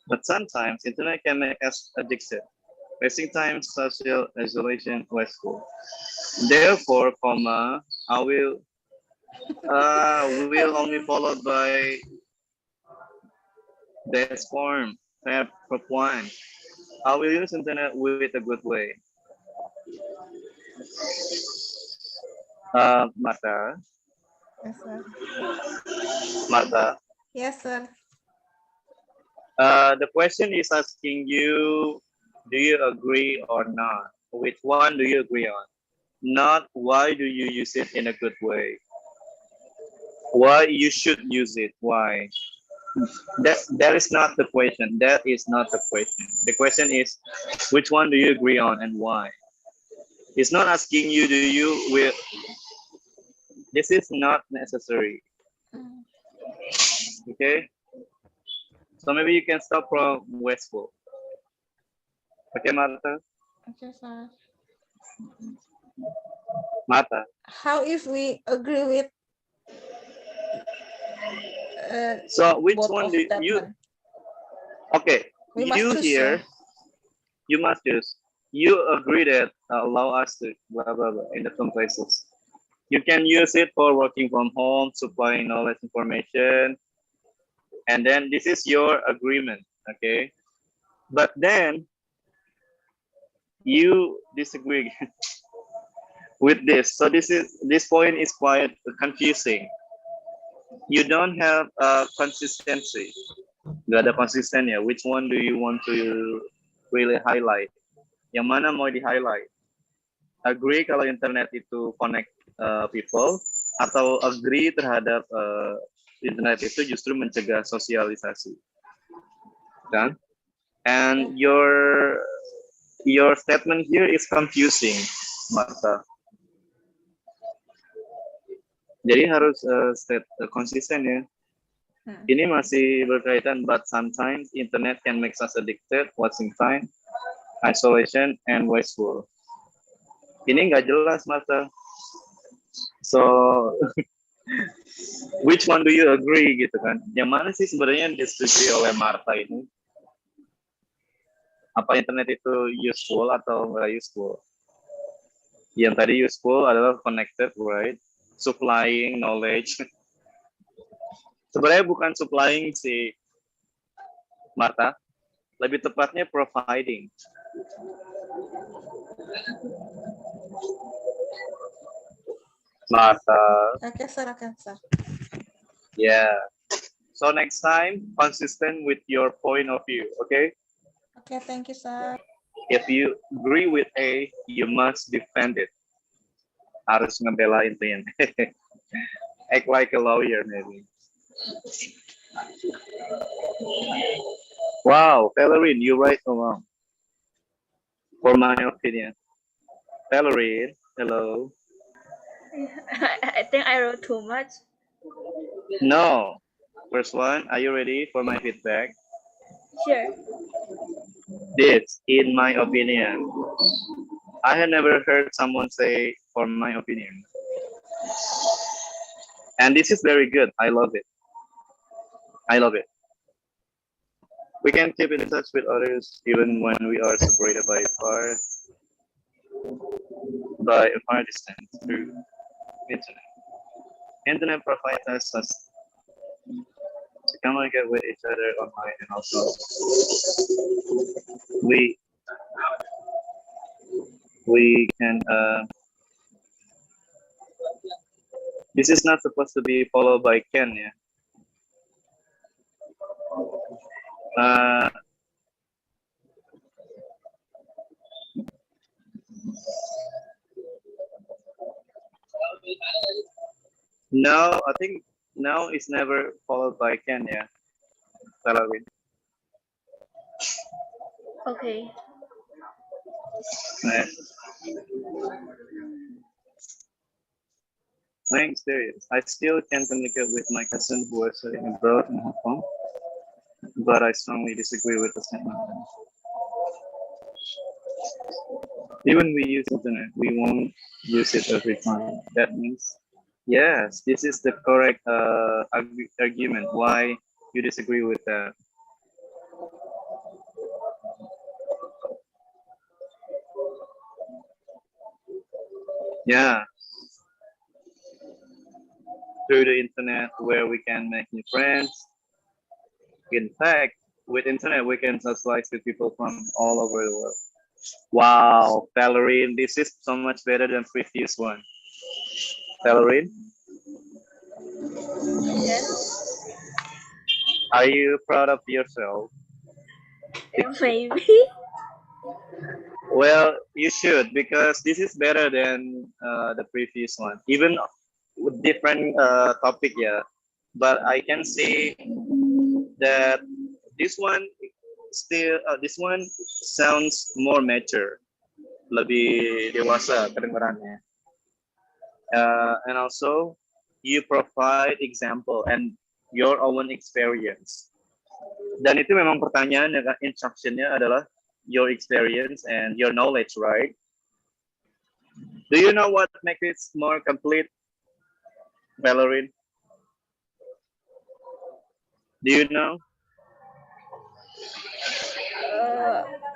Speaker 1: But sometimes internet can make us addicted. Wasting time, social isolation, wasteful. Therefore, comma, I will only followed by this form. Verb 1. I will use internet with a good way. Marta,
Speaker 5: Yes, sir.
Speaker 1: Marta.
Speaker 5: Yes, sir.
Speaker 1: The question is asking you, do you agree or not? Which one do you agree on? Not why do you use it in a good way? Why you should use it? Why? That is not the question. That is not the question. The question is, which one do you agree on and why? It's not asking you, do you will. This is not necessary.
Speaker 5: Mm.
Speaker 1: Okay. So maybe you can stop from wasteful. Okay, Martha?
Speaker 5: Okay, sir.
Speaker 1: Martha.
Speaker 5: How if we agree with
Speaker 1: So which
Speaker 5: both
Speaker 1: one
Speaker 5: of
Speaker 1: do you,
Speaker 5: statement?
Speaker 1: okay,
Speaker 5: We must
Speaker 1: you
Speaker 5: choose,
Speaker 1: here,
Speaker 5: sir.
Speaker 1: you must choose. You agree that allow us to blah, blah, blah in the some places. You can use it for working from home, supplying knowledge information, and then this is your agreement, okay? But then you disagree with this. So this point is quite confusing. You don't have consistency. Gak ada konsisten ya. Which one do you want to really highlight? Yang mana mau di highlight? Agree kalau internet itu connect people, atau agree terhadap internet itu justru mencegah sosialisasi, kan? And your statement here is confusing, Martha. Jadi harus konsisten ya. Ini masih berkaitan, but sometimes internet can make us addicted, watching time, isolation, and wasteful. Ini nggak jelas, Martha. So, which one do you agree gitu kan? Yang mana sih sebenarnya yang disetujui oleh Martha ini? Apa internet itu useful atau nggak useful? Yang tadi useful adalah connected, right? Supplying knowledge. Sebenarnya bukan supplying si Martha, lebih tepatnya providing. Martha.
Speaker 5: Okay, sir. Okay, sir.
Speaker 1: Yeah. So next time, consistent with your point of view, okay?
Speaker 5: Okay, thank you, sir.
Speaker 1: If you agree with A, you must defend it. Harus ngebela intinya. Act like a lawyer, maybe. Wow, Valerie, you right or wrong? For my opinion. Valerie, hello.
Speaker 3: I think I wrote too much.
Speaker 1: No. First one, are you ready for my feedback?
Speaker 3: Sure.
Speaker 1: This, in my opinion. I have never heard someone say, for my opinion. And this is very good. I love it. I love it. We can keep in touch with others even when we are separated by a far distance through internet. Internet provides us to communicate with each other online, and also we can this is not supposed to be followed by Ken, yeah. No, I think no is never followed by Ken, yeah. Valerie.
Speaker 3: Okay.
Speaker 1: Right. My experience, I still can communicate with my cousin who is studying abroad in Hong Kong, but I strongly disagree with the statement. Even we use internet, we won't use it every time. That means, yes, this is the correct argument why you disagree with that. Yeah. Through the internet where we can make new friends. In fact, with internet, we can socialize with people from all over the world. Wow, Valerie, this is so much better than previous one. Valerie?
Speaker 3: Yes.
Speaker 1: Are you proud of yourself?
Speaker 3: Maybe.
Speaker 1: Well, you should, because this is better than the previous one. Even with different topic, yeah. But I can see that this one this one sounds more mature, lebih dewasa kedengarannya. And also, you provide example and your own experience. Dan itu memang pertanyaannya kan, instructionnya adalah your experience and your knowledge, right? Do you know what makes it more complete, Valerie? Do you know?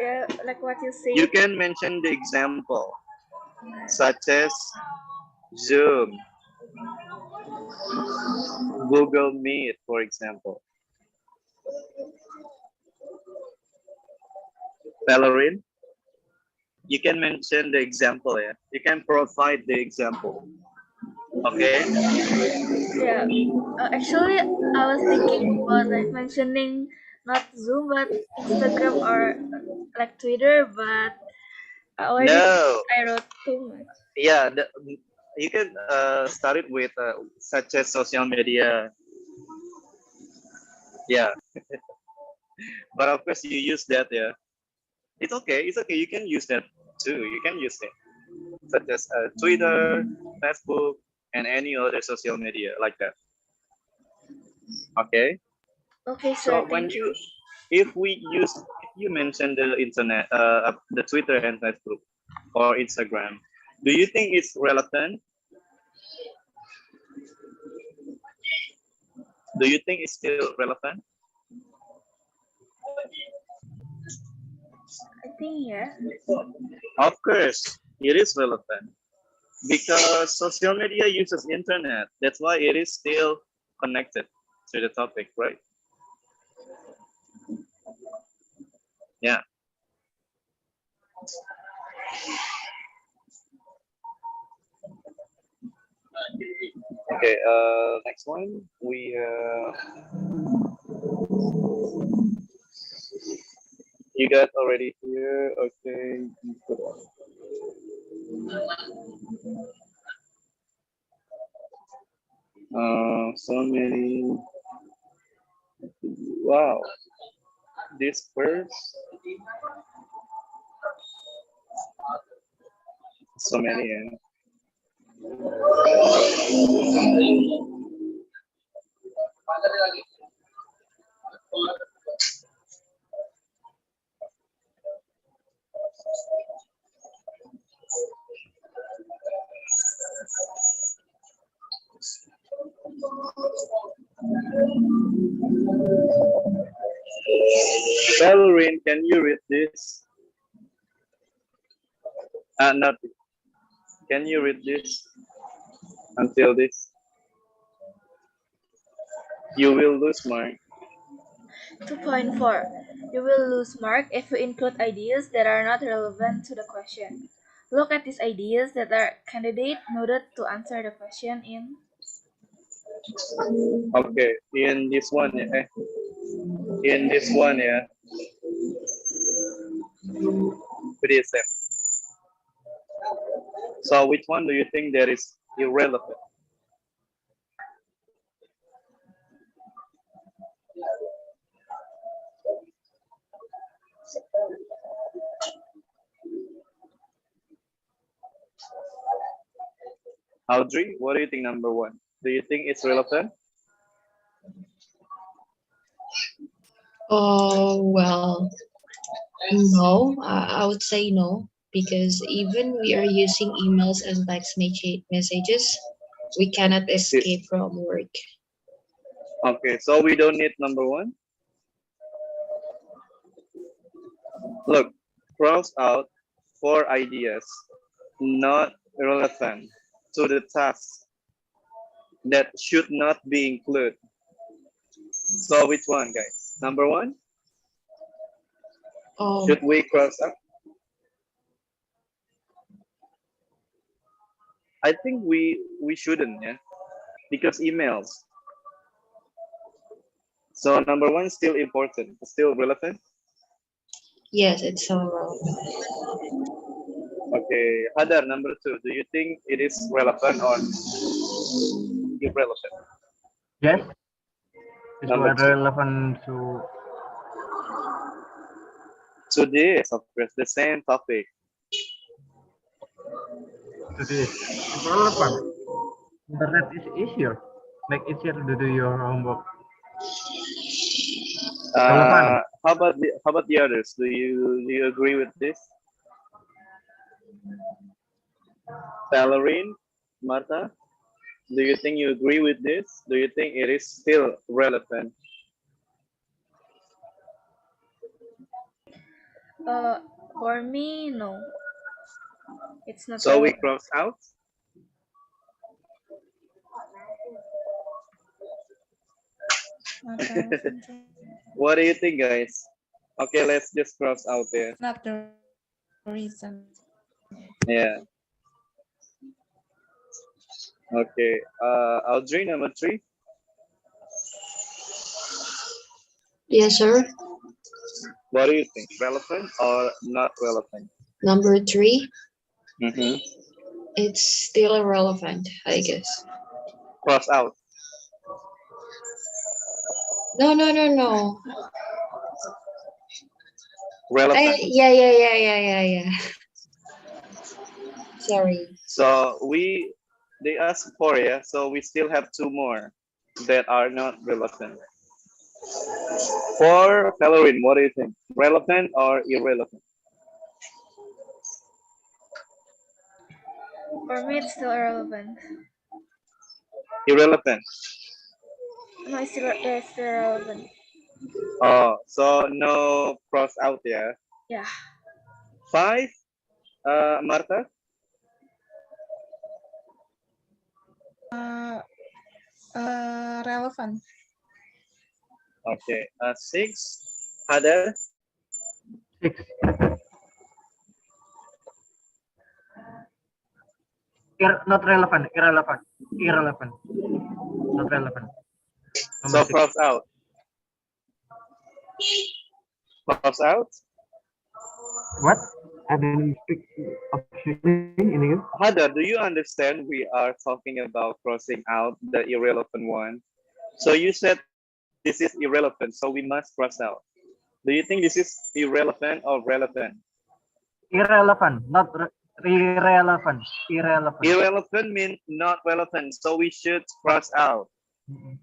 Speaker 3: Yeah, like what you
Speaker 1: You
Speaker 3: say.
Speaker 1: can mention the example, such as Zoom, Google Meet, for example. Valerie, you can mention the example, yeah. You can provide the example. Okay.
Speaker 3: Yeah. Actually, I was thinking about like mentioning not Zoom but Instagram or like Twitter, but I already
Speaker 1: No.
Speaker 3: I wrote too much.
Speaker 1: Yeah. You can start it with such as social media. Yeah. But of course, you use that. Yeah. It's okay. It's okay. You can use that too. You can use it, such as Twitter, Facebook, and any other social media like that. Okay.
Speaker 3: Okay, sir.
Speaker 1: So
Speaker 3: Thank you.
Speaker 1: if you mention the internet, the Twitter and Facebook or Instagram, do you think it's relevant? Do you think it's still relevant?
Speaker 3: I think yeah.
Speaker 1: Of course, it is relevant because social media uses internet. That's why it is still connected to the topic, right? Yeah. Okay. Next one we you got already here. Okay. So many. Wow. This first. So many. Yeah. Ballerine, can you read this? Not. Can you read this until this? You will lose mark.
Speaker 3: 2.4. You will lose mark if you include ideas that are not relevant to the question. Look at these ideas that are candidate noted to answer the question in.
Speaker 1: Okay, in this one, yeah. In this one, yeah. Pretty same. So which one do you think that is irrelevant? Audrey, what do you think number one? Do you think it's relevant?
Speaker 4: Oh, well, no, I would say no, because even we are using emails and text messages, we cannot escape from work.
Speaker 1: Okay, so we don't need number one. Look, cross out four ideas not relevant to the task that should not be included. So which one, guys? Number one?
Speaker 4: Oh,
Speaker 1: Should we cross out? I think we shouldn't, yeah, because emails. So number one is still important, still relevant.
Speaker 4: yes, it's so wrong.
Speaker 1: Okay, Hadar, number two. Do you think it is relevant or irrelevant?
Speaker 2: Yes, it's
Speaker 1: Number two.
Speaker 2: relevant
Speaker 1: To this, of course, the same topic.
Speaker 2: to this. It's relevant. Internet is easier. Make easier to do your homework.
Speaker 1: Uh,
Speaker 2: Relevant.
Speaker 1: how about the others? Do you agree with this? Ballerine, Martha, do you think you agree with this? Do you think it is still relevant?
Speaker 3: For me, no, it's not
Speaker 1: So we
Speaker 3: relevant.
Speaker 1: cross out.
Speaker 5: Not relevant.
Speaker 1: What do you think, guys? Okay, let's just cross out there.
Speaker 5: Not the reason.
Speaker 1: Yeah. Okay. Audrey, number 3.
Speaker 4: Yes, sir.
Speaker 1: What do you think? Relevant or not relevant?
Speaker 4: Number 3,
Speaker 1: Mm-hmm.
Speaker 4: it's still irrelevant, I guess.
Speaker 1: Cross out.
Speaker 4: No, no, no, no.
Speaker 1: Relevant.
Speaker 4: Yeah. Sorry.
Speaker 1: So they asked 4, yeah. So we still have 2 more that are not relevant. For Halloween, what do you think? Relevant or irrelevant?
Speaker 3: For me, it's still irrelevant.
Speaker 1: Irrelevant.
Speaker 3: No, it's still irrelevant.
Speaker 1: Oh, so no cross out, yeah.
Speaker 3: Yeah.
Speaker 1: 5, Martha.
Speaker 5: Relevant.
Speaker 1: Okay. 6, Hadar.
Speaker 2: 6. Not relevant. Irrelevant. Not relevant. Number
Speaker 1: So
Speaker 2: 6.
Speaker 1: cross out. Cross out.
Speaker 2: What? I didn't speak officially in English.
Speaker 1: Hadar, do you understand we are talking about crossing out the irrelevant one? So you said this is irrelevant, so we must cross out. Do you think this is irrelevant or relevant?
Speaker 2: Irrelevant. Not irrelevant. Irrelevant.
Speaker 1: Irrelevant means not relevant, so we should cross out,
Speaker 2: Mm-mm.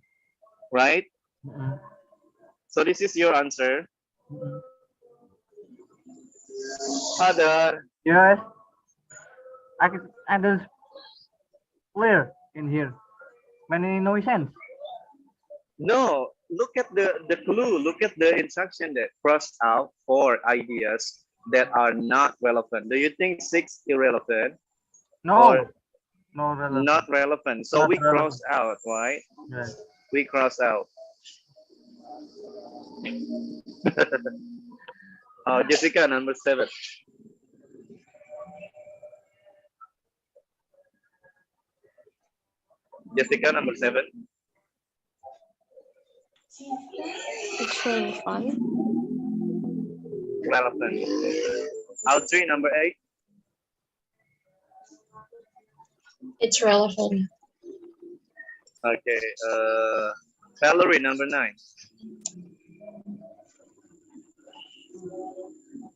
Speaker 1: right?
Speaker 2: Mm-mm.
Speaker 1: So this is your answer.
Speaker 2: Mm-mm.
Speaker 1: Hadar,
Speaker 2: Yes. I just clear in here. Many no sense.
Speaker 1: no, look at the clue, look at the instruction that cross out 4 ideas that are not relevant. Do you think 6 irrelevant
Speaker 2: No.
Speaker 1: or
Speaker 2: No relevant.
Speaker 1: not relevant? So
Speaker 2: Not
Speaker 1: we cross
Speaker 2: relevant.
Speaker 1: out, right?
Speaker 2: Yes.
Speaker 1: We cross out. Jessica, number 7. Jessica, number 7.
Speaker 4: It's relevant.
Speaker 1: Relevant. Audrey, number 8.
Speaker 4: It's relevant.
Speaker 1: Okay. Valerie, number 9.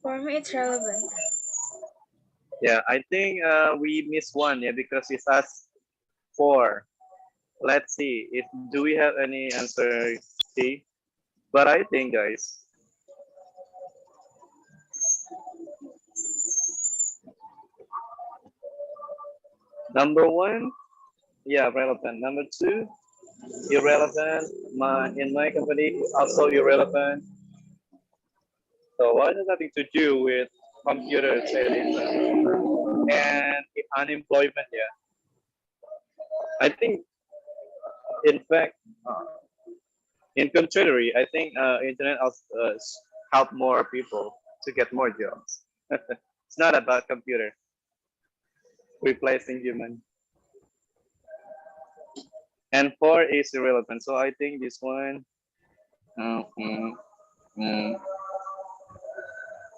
Speaker 3: For me, it's relevant.
Speaker 1: Yeah, I think we missed one, yeah, because it's us 4. Let's see if do we have any answer C. But I think, guys, number 1, yeah, relevant. Number 2, irrelevant. In my company, also irrelevant. So what has nothing to do with computers and unemployment? Yeah, I think, in fact, in contrary, I think internet also help more people to get more jobs. It's not about computer replacing human. And 4 is irrelevant. So I think this one. mm, mm, mm,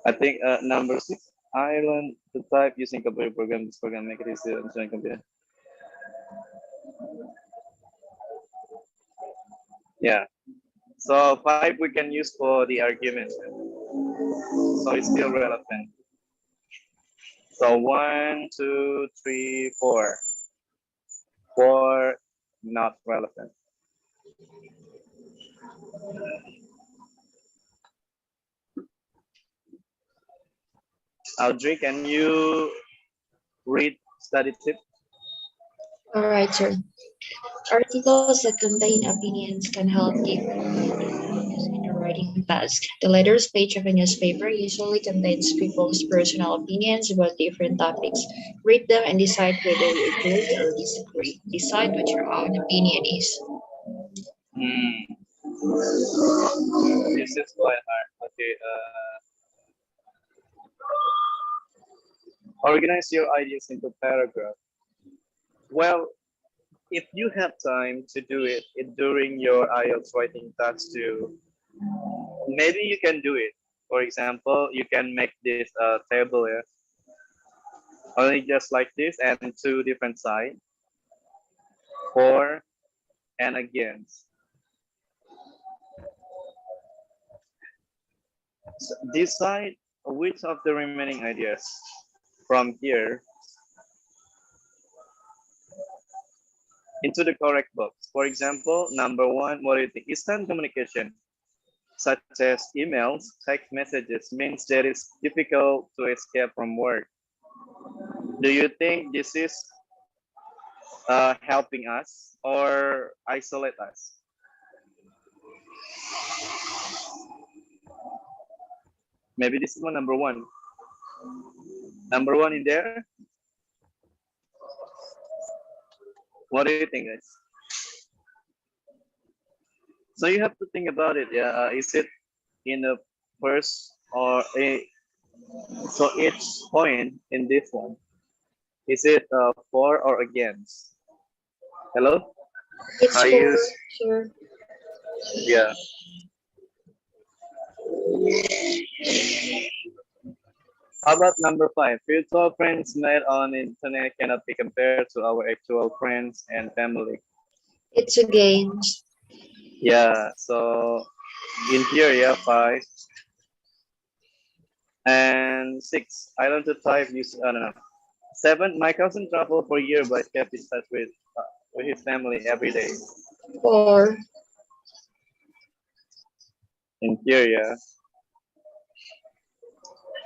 Speaker 1: I think number 6. Ireland to type using computer program. This program make it easy to understand computer. Yeah. So 5 we can use for the argument. So it's still relevant. So 1, 2, 3, 4. 4 not relevant. Audrey, can you read study tip?
Speaker 4: All right, sir. Articles that contain opinions can help give focus in the writing task. The letters page of a newspaper usually contains people's personal opinions about different topics. Read them and decide whether you agree or disagree. Decide what your own opinion is.
Speaker 1: Hmm, this is quite hard. Okay. Organize your ideas into paragraph. Well, if you have time to do it during your IELTS writing task too, maybe you can do it. For example, you can make this table, yeah, only just like this and two different sides, for and against. So decide which of the remaining ideas from here into the correct box. For example, number one, what do you think? Instant communication, such as emails, text messages, means that it's difficult to escape from work. Do you think this is helping us or isolate us? Maybe this is one number one. Number one in there. What do you think, guys? So you have to think about it. Yeah, is it in the first or a? So each point in this one, is it for or against? Hello?
Speaker 4: It's
Speaker 1: Are
Speaker 4: for,
Speaker 1: you?
Speaker 4: sir.
Speaker 1: Yeah. How about number five? Virtual friends made on internet cannot be compared to our actual friends and family.
Speaker 4: It's against.
Speaker 1: Yeah. So in here, yeah, five and six. I learned to type. Use I don't know. Seven. My cousin traveled for a year but kept in touch with his family every day.
Speaker 4: For.
Speaker 1: In here, yeah.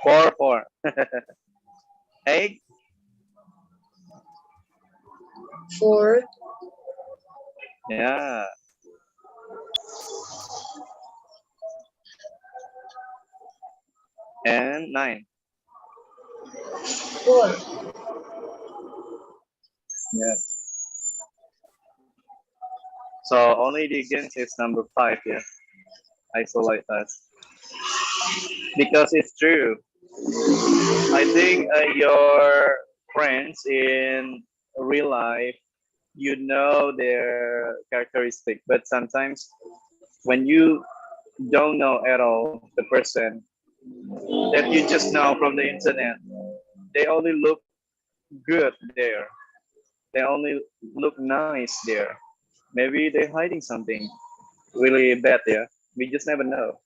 Speaker 1: Four, four. Eight.
Speaker 4: For.
Speaker 1: Yeah. And nine.
Speaker 4: For.
Speaker 1: Yeah. So only the against is number five here. Isolate us. Because it's true. I think your friends in real life, you know their characteristic, but sometimes when you don't know at all the person that you just know from the internet, they only look good there. They only look nice there. Maybe they're hiding something really bad there. We just never know.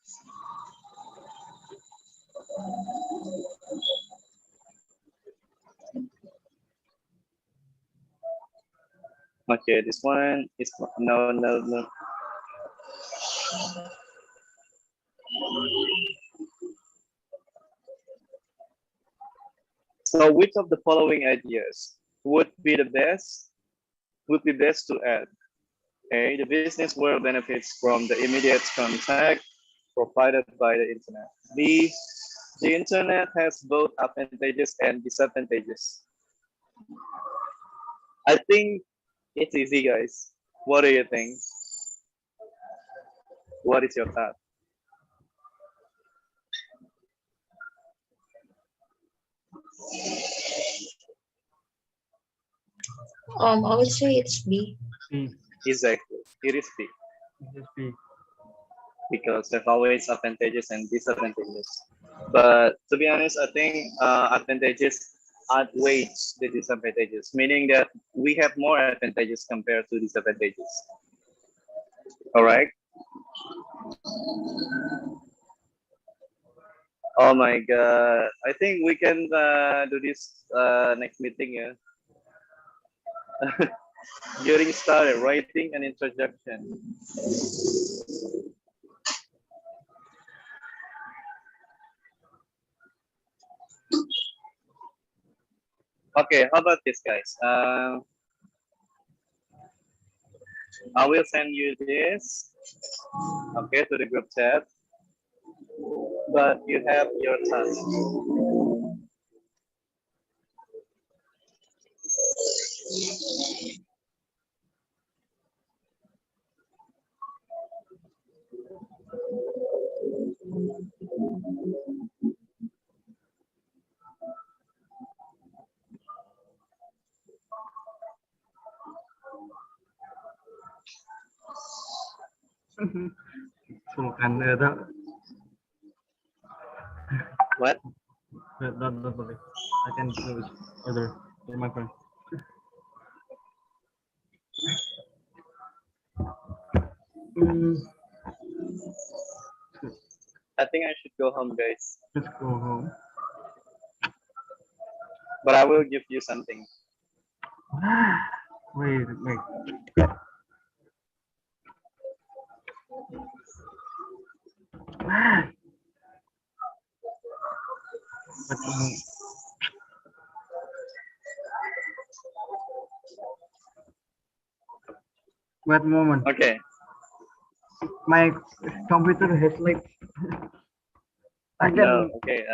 Speaker 1: Okay, this one is no, no, no. So which of the following ideas would be best to add? A, the business world benefits from the immediate contact provided by the internet. B, the internet has both advantages and disadvantages. I think it's easy, guys. What do you think? What is your thought?
Speaker 4: I would say it's B.
Speaker 2: B.
Speaker 1: Exactly. It is B
Speaker 2: Just B.
Speaker 1: because there's always advantages and disadvantages. But to be honest, I think advantages outweighs the disadvantages, meaning that we have more advantages compared to disadvantages. All right. Oh my God. I think we can do this next meeting. Yeah. Getting started, writing an introduction. Okay, how about this, guys? I will send you this, okay, to the group chat, but you have your task.
Speaker 2: Sultan
Speaker 1: What?
Speaker 2: don't believe. I can do it other for my friend. Mm,
Speaker 1: I think I should go home, guys.
Speaker 2: let's go home.
Speaker 1: But I will give you something.
Speaker 2: Wait. Wait a moment.
Speaker 1: Okay.
Speaker 2: My computer has like I
Speaker 1: No.
Speaker 2: can
Speaker 1: Okay.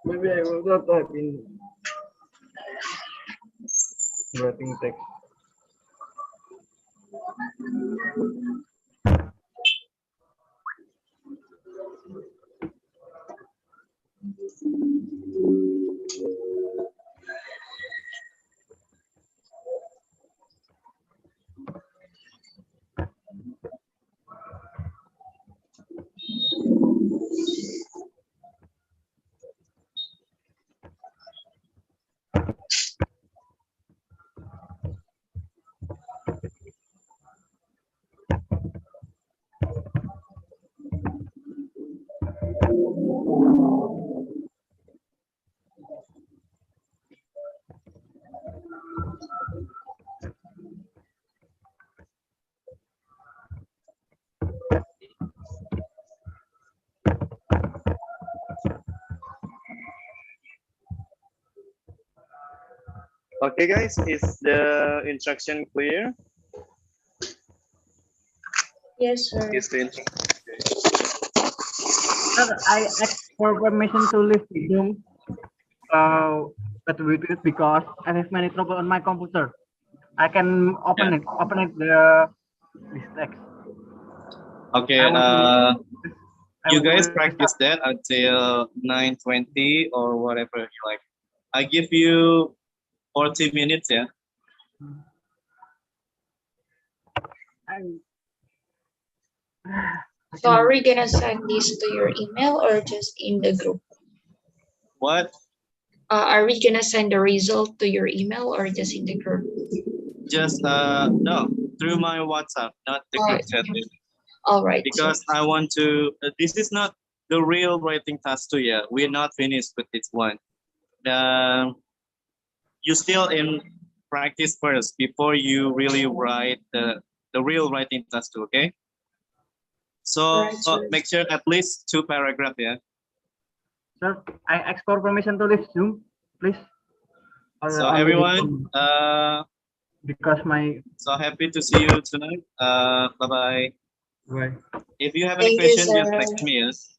Speaker 2: maybe I will not type in writing text.
Speaker 1: Okay, guys. Is the instruction clear?
Speaker 4: Yes, sir.
Speaker 1: Is the instruction
Speaker 2: Sir, I asked for permission to leave the room. But with it because I have many trouble on my computer. I can open
Speaker 1: Yeah.
Speaker 2: it. Open it this text.
Speaker 1: Okay.
Speaker 2: I want
Speaker 1: You
Speaker 2: to
Speaker 1: guys
Speaker 2: restart.
Speaker 1: practice that until 9:20 or whatever you like. I give you 40 minutes. Yeah.
Speaker 2: I
Speaker 4: So are
Speaker 2: can
Speaker 4: we gonna send this to your email or just in the group?
Speaker 1: What?
Speaker 4: Are we gonna send the result to your email or just in the group?
Speaker 1: Just no, through my WhatsApp, not the
Speaker 4: Oh,
Speaker 1: group chat.
Speaker 4: all right, sir.
Speaker 1: Because I want to. This is not the real writing task too. Yeah, we're not finished with this one. You still in practice first before you really write the real writing task too. Okay. So
Speaker 4: Right, sir.
Speaker 1: make sure at least 2 paragraphs. Yeah.
Speaker 2: sir. I ask for permission to leave Zoom, please.
Speaker 1: So
Speaker 2: Only
Speaker 1: everyone,
Speaker 2: because my
Speaker 1: so happy to see you tonight. Bye bye.
Speaker 2: why
Speaker 1: If you have any
Speaker 4: Thank you,
Speaker 1: question, just
Speaker 4: sir.
Speaker 1: text me. Yes.